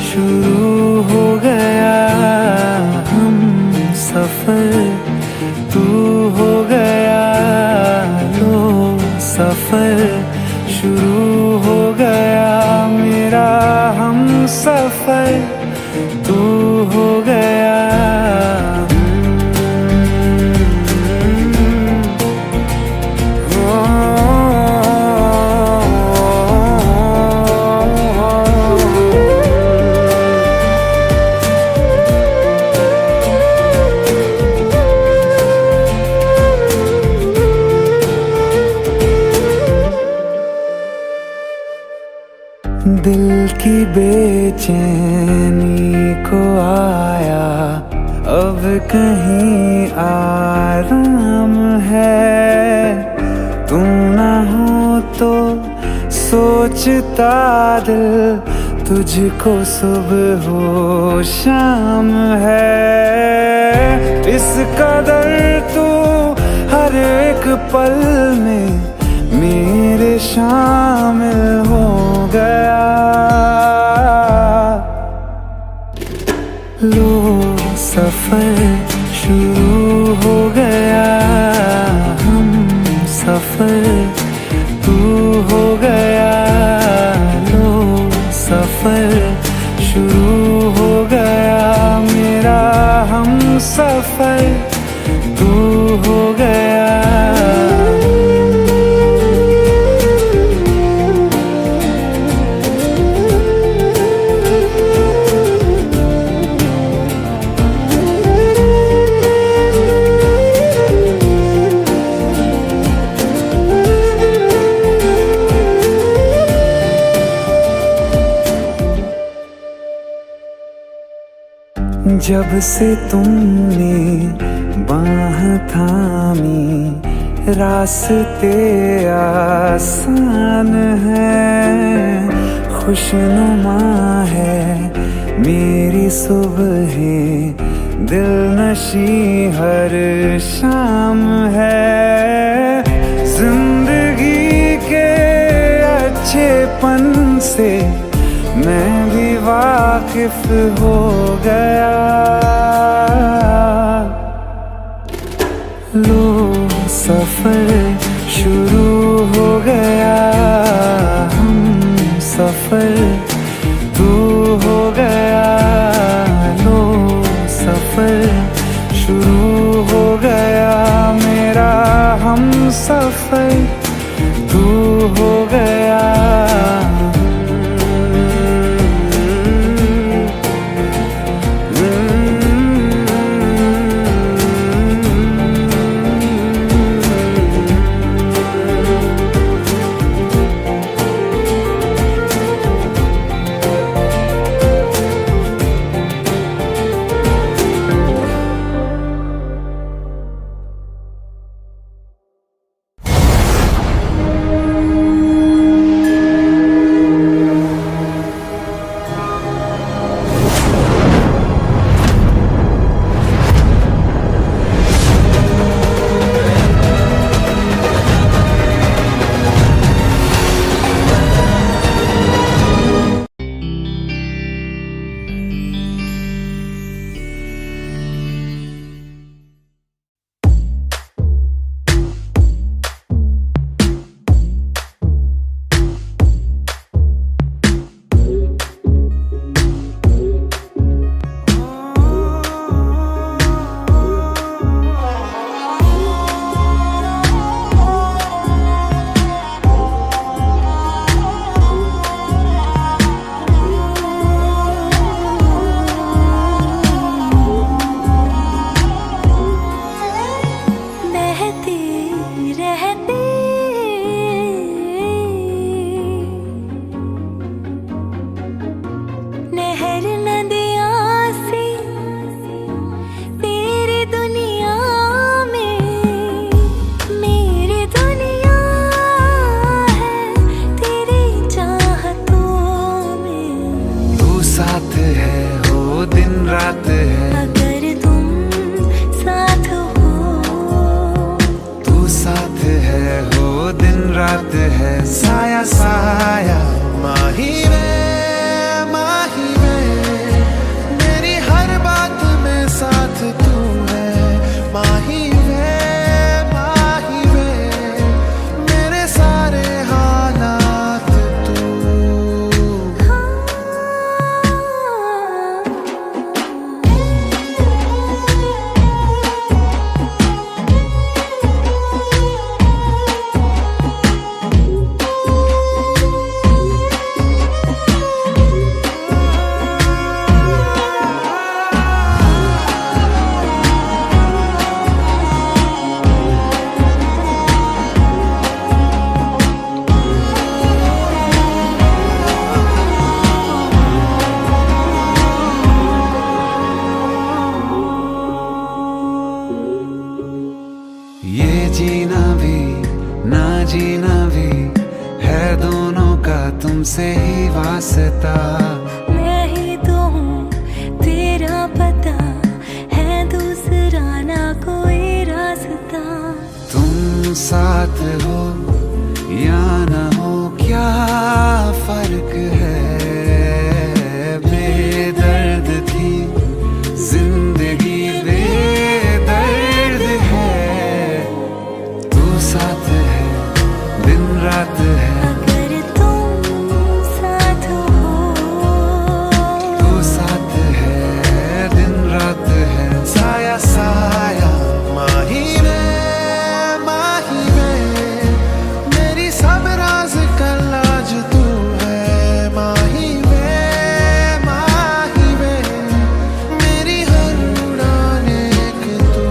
शुरू हो गया, हम सफर तू हो गया। लो सफर शुरू हो गया, मेरा हम सफर तू हो गया। दिल की बेचैनी को आया अब कहीं आराम है। तू ना हो तो सोचता दिल तुझको सुबह हो शाम है। इस कदर तू हर एक पल में मेरे शामिल हो गया। लो सफर शुरू हो गया, हम सफर तू हो गया। लो सफर शुरू हो गया, मेरा हम सफर तू हो गया। जब से तुमने बाह थामी रास्ते आसान है। खुशनुमा है मेरी सुबहें, दिल नशी हर शाम है। जिंदगी के अच्छेपन से मैं भी वाकिफ हो गया। लो सफर शुरू हो गया हम सफर, तू हो गया लो सफर, शुरू हो गया मेरा हम सफर, तू हो गया। तुमसे ही वास्ता, मैं ही तो हूँ तेरा पता, है दूसरा ना कोई रास्ता। तुम साथ हो या न हो क्या फर्क है, बेदर्द थी जिंदगी बेदर्द है, तू साथ है दिन रात है, साया माही में मेरी सब राज का लाज तू है, माही में मेरी हर उड़ान एक तू।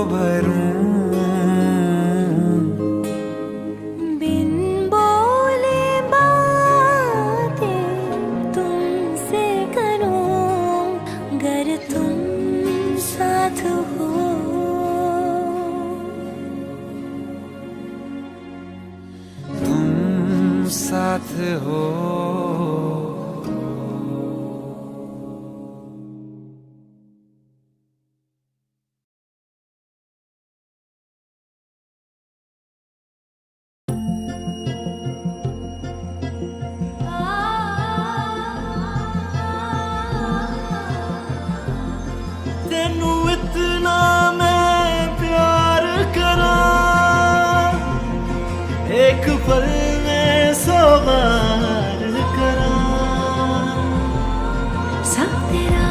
भरूं। बिन बोले बातें तुमसे करूं, गर तुम साथ हो। तुम साथ हो। तेनू इतना मैं प्यार करा, एक पल में 100 बार करा। सब तेरा,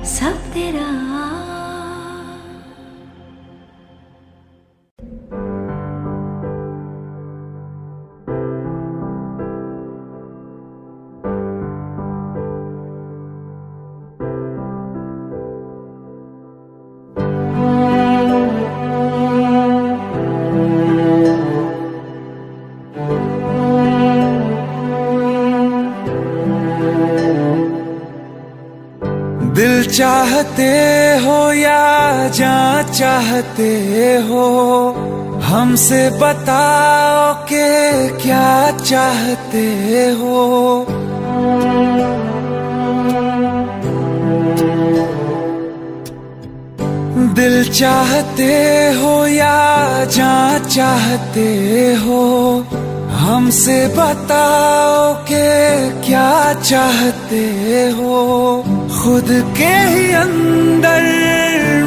सब तेरा। दिल चाहते हो या जान चाहते हो, हमसे बताओ कि क्या चाहते हो। दिल चाहते हो या जान चाहते हो, हमसे बताओ कि क्या चाहते हो। खुद के ही अंदर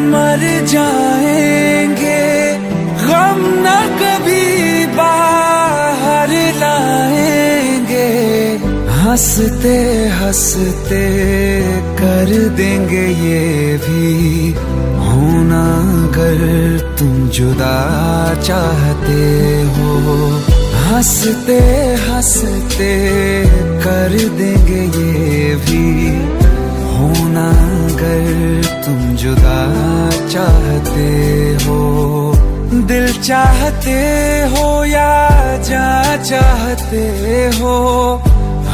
मर जाएंगे, गम न कभी बाहर लाएंगे। हंसते हंसते कर देंगे ये भी, होना अगर तुम जुदा चाहते हो। हंसते हंसते कर देंगे ये भी, होना अगर तुम जुदा चाहते हो। दिल चाहते हो या जान चाहते हो,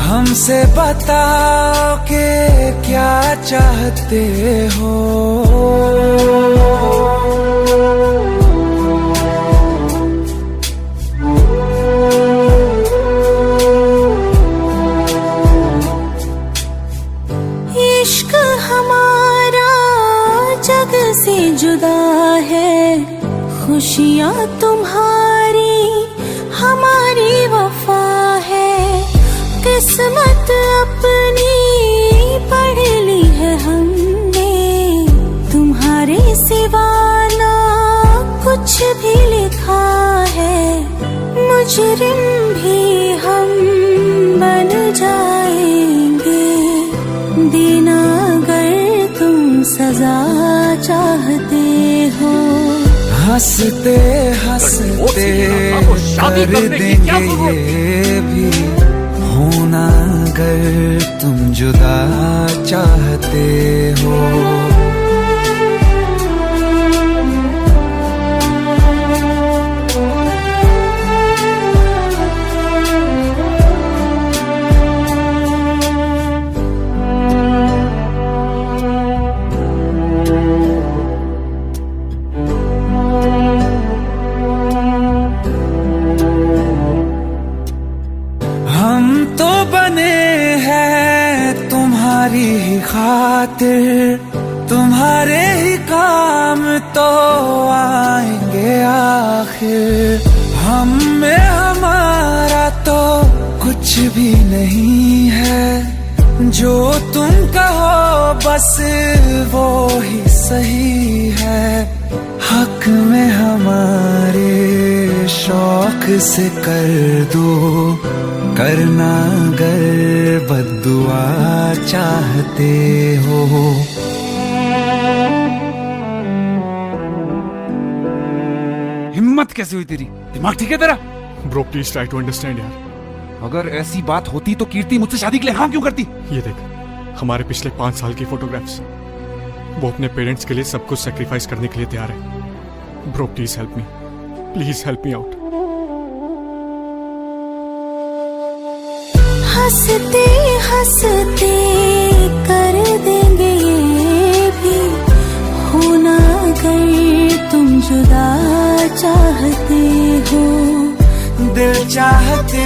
हमसे बताओ कि क्या चाहते हो। इश्क हमारा जग से जुदा है, खुशियाँ तुम्हारी हमारी वफा है। किस्मत अपनी पढ़ ली है हमने, तुम्हारे सिवा ना कुछ भी लिखा है। मुजरिम भी हम बन जाएंगे, देना अगर तुम सजा चाहते हो। हंसते हंसते कर देंगे ये भी, होना अगर तुम जुदा चाहते हो। तुम्हारी ही खातिर, तुम्हारे ही काम तो आएंगे आखिर। हम में हमारा तो कुछ भी नहीं है, जो तुम कहो बस वो ही सही है। हक में हमारे शौक से कर दो, करना अगर बद्दुआ चाहते हो। हिम्मत कैसे हुई तेरी? दिमाग ठीक है तेरा? Bro please try to understand यार। अगर ऐसी बात होती तो कीर्ति मुझसे शादी के लिए हाँ क्यों करती? ये देख, हमारे पिछले 5 साल की फोटोग्राफ्स, वो अपने पेरेंट्स के लिए सब कुछ सेक्रीफाइस करने के लिए तैयार है। Bro please help me, please help me out. हंसते हंसते कर देंगे ये भी, होना अगर तुम जुदा चाहते हो। दिल चाहते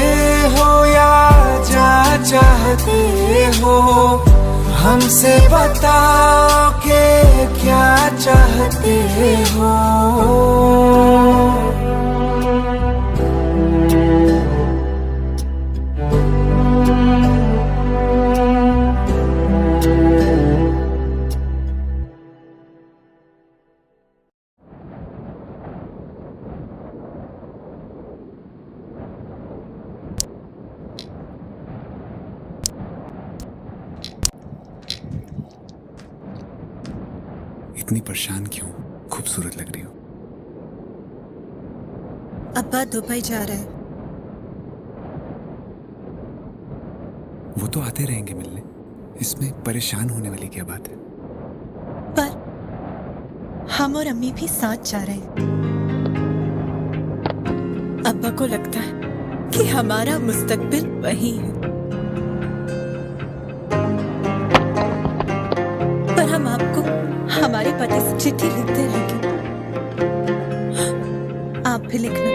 हो या जा चाहते हो, हमसे बताओ के क्या चाहते हो। इतनी परेशान क्यों? खूबसूरत लग रही हो। अब्बा दुबई जा रहे हैं। वो तो आते रहेंगे मिलने, इसमें परेशान होने वाली क्या बात है? पर हम और अम्मी भी साथ जा रहे हैं। अब्बा को लगता है कि हमारा मुस्तकबिल वही है, पर हम आपको हमारे पति से चिट्ठी लिखते रहेंगे। आप भी लिखना।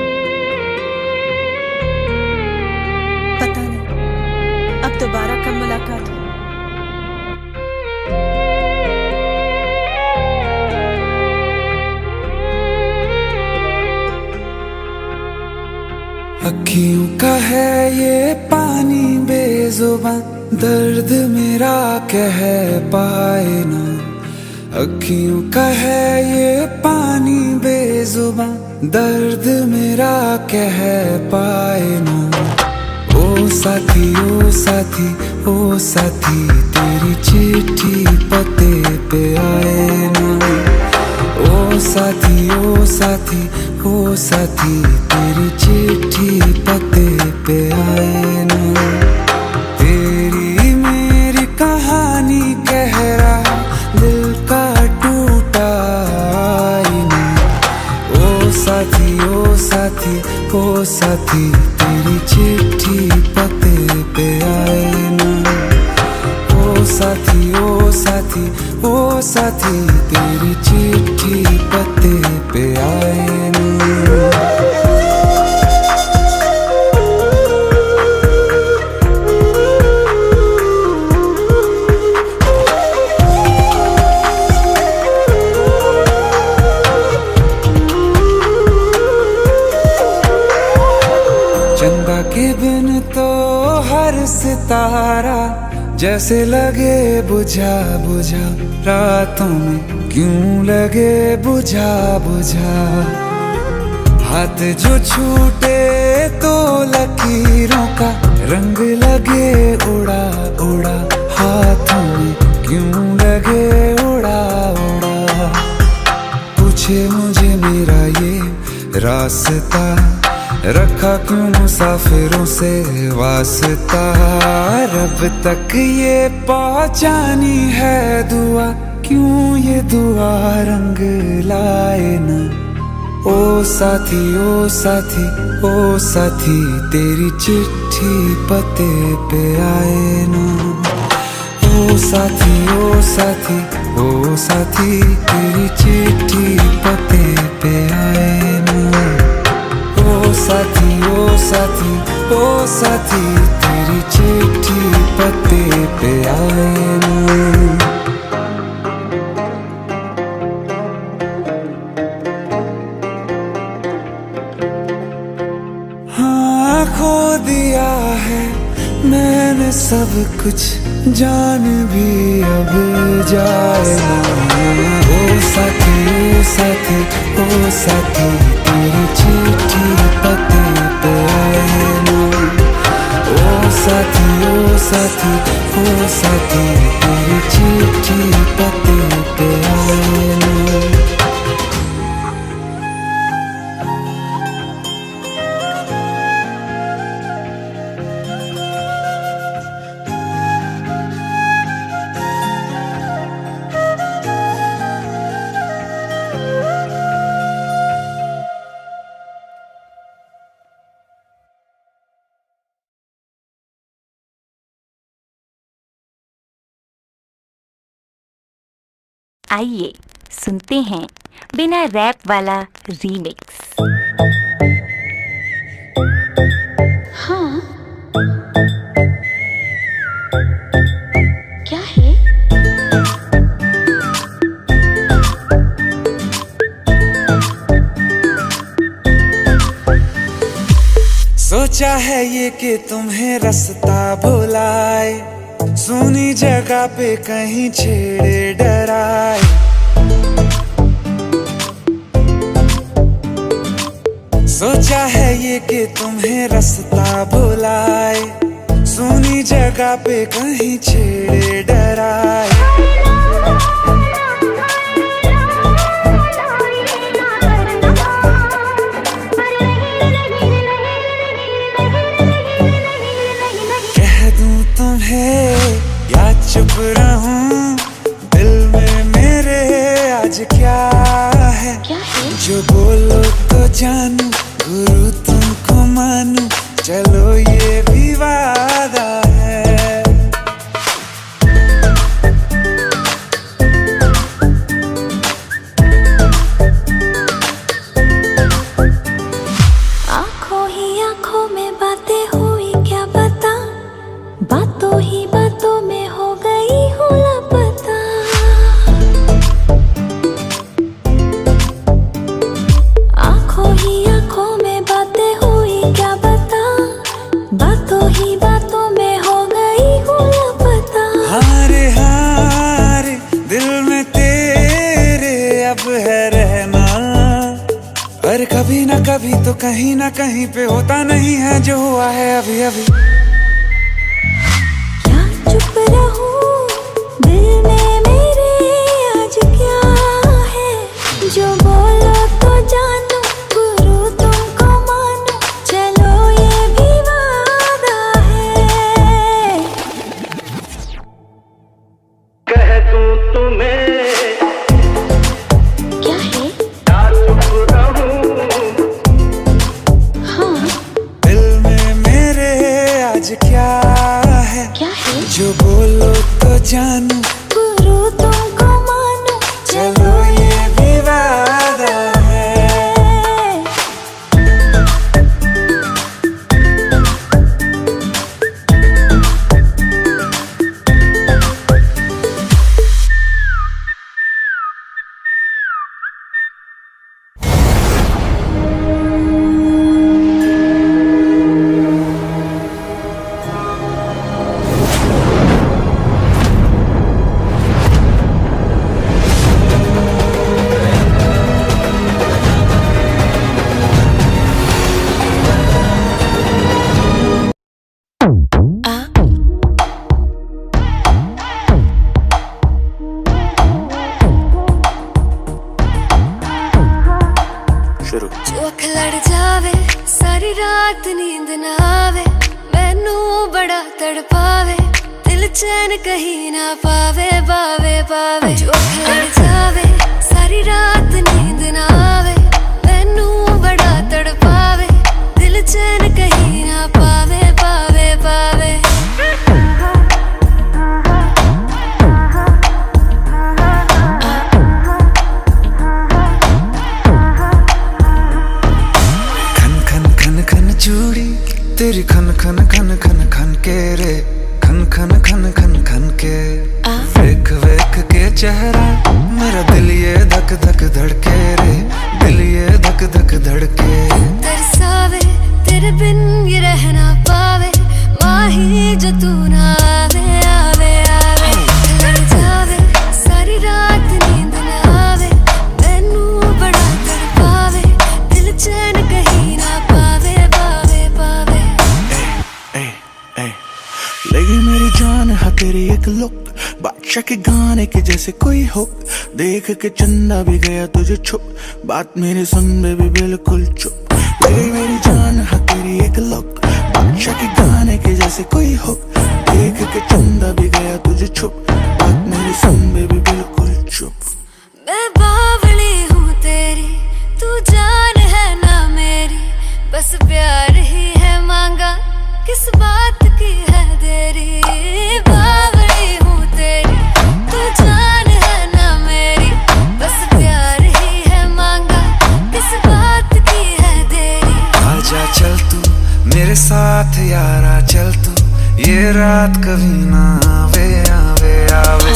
पता नहीं अब दोबारा कब मुलाकात हो। अखियों का है ये पानी बेजुबान, दर्द मेरा कह पाए ना। अखियों का है ये पानी बेजुबान, दर्द मेरा कह पाए ना। ओ साथी ओ साथी ओ साथी, तेरी चिट्ठी पते पे आए ना। ओ साथी ओ साथी ओ साथी, तेरी चिट्ठी पते पे आए ना। तेरी मेरी कहानी कह रहा दिल का टूटा आईना। ओ साथी ओ साथी ओ साथी, तेरी चिट्ठी पते पे आए ना। ओ साथी ओ साथी ओ साथी, तेरी चिट्ठी पते पे आए ना। चंदा के बिन तो हर सितारा जैसे लगे बुझा बुझा, रातों में क्यों लगे बुझा बुझा। हाथ जो छूटे तो लकीरों का रंग लगे उड़ा उड़ा, हाथों में क्यों लगे उड़ा उड़ा। पूछे मुझे मेरा ये रास्ता, रखा क्यों मुसाफिरों से वास्ता। रब तक ये पहुंचानी है दुआ, क्यों ये दुआ रंग लाए ना। ओ साथी ओ साथी ओ साथी, तेरी चिट्ठी पते पे आए ना। ओ साथी ओ साथी ओ साथी, तेरी चिट्ठी पते पे आए ना। ओ साथी ओ साथी ओ साथी, तेरी चिट्ठी पते पे आए ना। हाँ खो दिया है मैंने सब कुछ, जान भी अब जाए ना। ओ साथी ओ साथी ओ साथी, तेरी चिट्ठी पते पे आए ना। ओ साथी ओ साथी ओ साथी, तेरी चिट्ठी पते पे आए ना। आइए सुनते हैं बिना रैप वाला रीमिक्स। हाँ, क्या है? सोचा है ये कि तुम्हें रास्ता भुलाए, सुनी जगह पे कहीं छेड़े डराए। सोचा है ये कि तुम्हें रास्ता भुलाए, सुनी जगह पे कहीं छेड़े डराए। कह दूं तुम्हें या चुप रहूं, दिल में मेरे आज क्या है? जो बोलो तो जानू, गुरु तुमको मानू, चलो ये भी वादा है। आंखों ही आंखों में बातें हुई क्या बता, बातों ही बातों में हो गई हूँ लापता। आंखों ही आंखों में बातें हुई क्या बता, बातों ही बातों में हो गई हूँ लापता। हारे हारे दिल में तेरे अब है रहना, और कभी ना कभी तो कहीं ना कहीं पे होता नहीं है जो हुआ है अभी अभी। चुप रहूं, दिल में मेरे आज क्या है? जो बोलो तो जानू, गुरु तुमको मानू, चलो ये भी वादा है। कह दूं तुम्हें क्या है? चुप रहूं, हाँ, दिल में मेरे आज क्या है? जो बोलो तो जानू, गुरु तुमको मानू, चलो ये भी वादा है। जो अख लड़ जावे, सारी रात नींद ना आवे, मैनू बड़ा तड़पावे, दिल चैन कहीं ना पावे, पावे पावे। जो अख लड़ जावे, सारी रात नींद ना आवे, मैनू बड़ा तड़पावे, दिल चैन कहीं ना पावे, पावे पावे। चूड़ी तेरी खन खन खन खन खन के रे, खन खन खन खन खन के। वेख वेख के चेहरा मेरा दिल ये धक धक धड़के रे, दिल ये धक धक धड़के। तरसावे तेरे बिन ये रह ना पावे, माही जो तू ना आवे आवे आवे। लड़ जावे, सारी रात नींद ना आवे, मैनू बड़ा तड़पावे, दिल चैन कहीं ना पावे, पावे पावे। लगी मेरी जान है तेरी एक लुक, बादशाह के गाने के जैसे कोई हो, देख के चंदा भी गया तुझे छुप, बात मेरी सुन बेबी बिल्कुल चुप। लगी मेरी जान है तेरी एक लुक, बादशाह के गाने के जैसे कोई हो, देख के चंदा भी गया तुझे छुप, बात मेरी सुन बेबी बिल्कुल चुप। मैं बावली हूँ तेरी, तू जान है ना मेरी, बस प्यार ही है मांगा, किस बात की है देरी। बावली हूँ तेरी, तू जान है ना मेरी, साथ यारा चल तू, ये रात कभी ना आवे आवे आवे।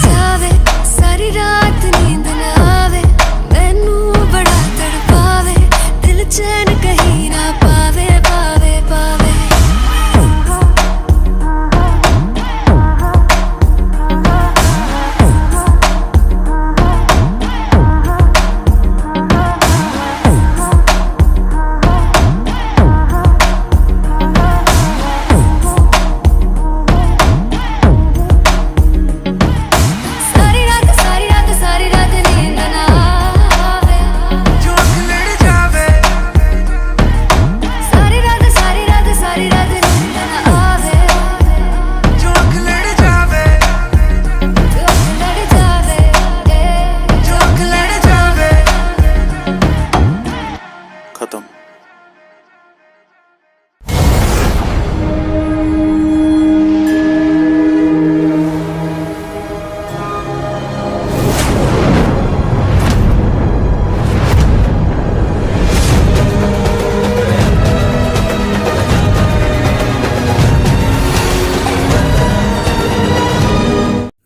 जावे सारी रात नींद न आवे, मैनू बड़ा तड़पावे, दिल चैन कहीं ना पावे पावे पावे। खत्म।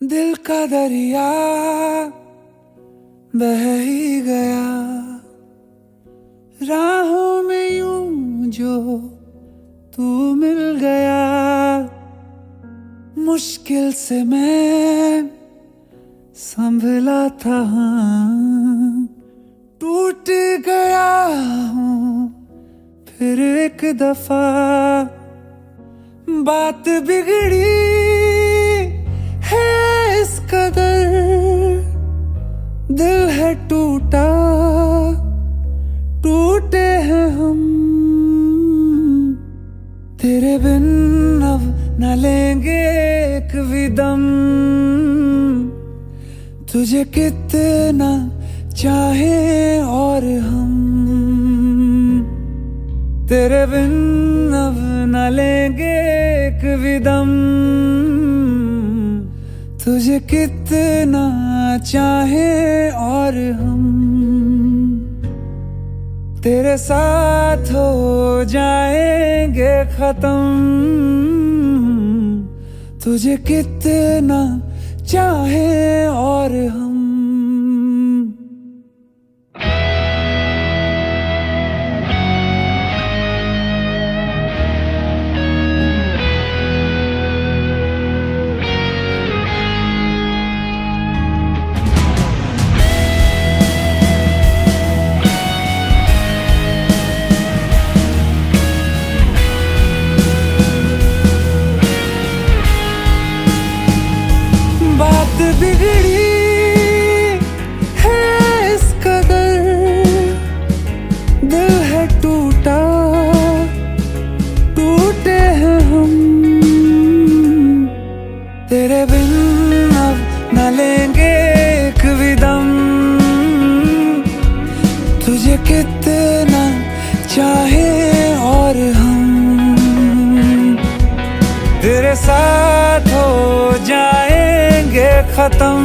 दिल का दरिया बह ही गया, राहों में यूं जो तू मिल गया। मुश्किल से मैं संभला था, टूट गया हूँ फिर एक दफा। बात बिगड़ी है इस कदर, दिल है टूटा, टूटे हैं हम। तेरे बिन अब न लेंगे एक भी दम, तुझे कितना चाहे और हम। तेरे बिन अब न लेंगे एक भी दम, तुझे कितना चाहे और हम। तेरे साथ हो जाएंगे खत्म, तुझे कितना चाहे और हम। बात बिगड़ी है इस कदर, दिल है टूटा, टूटे हैं हम। तेरे बिन अब न लेंगे एक भी दम, तुझे कितना चाहे और हम। तेरे साथ हो जाएंगे खत्म,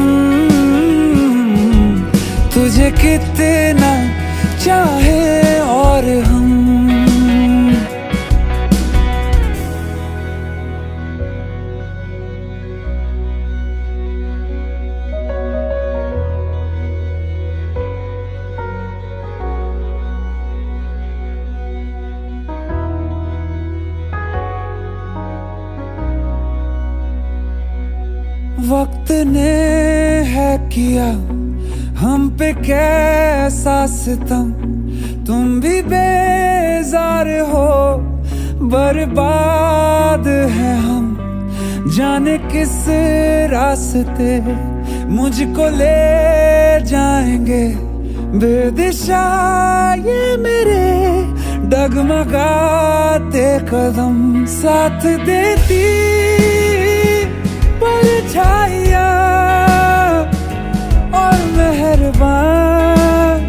तुझे कितना चाहे और हम। वक्त ने है किया हम पे कैसा सितम, तुम भी बेजार हो, बर्बाद है हम। जाने किस रास्ते मुझको ले जाएंगे, बेदिशा ये मेरे डगमगाते कदम। साथ देती परछाइयाँ और मेहरबान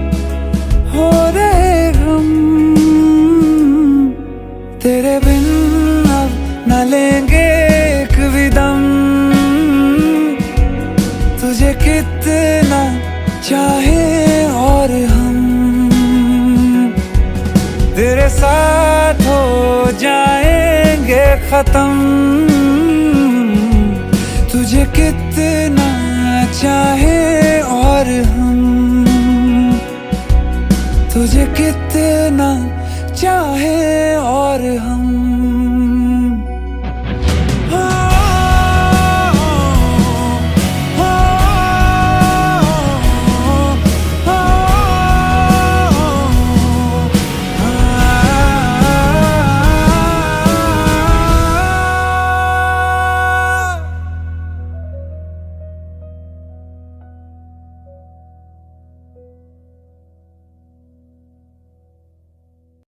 हो रहे हम। तेरे बिन अब न लेंगे एक भी दम, तुझे कितना चाहे और हम। तेरे साथ हो जाए खत्म, तुझे कितना चाहे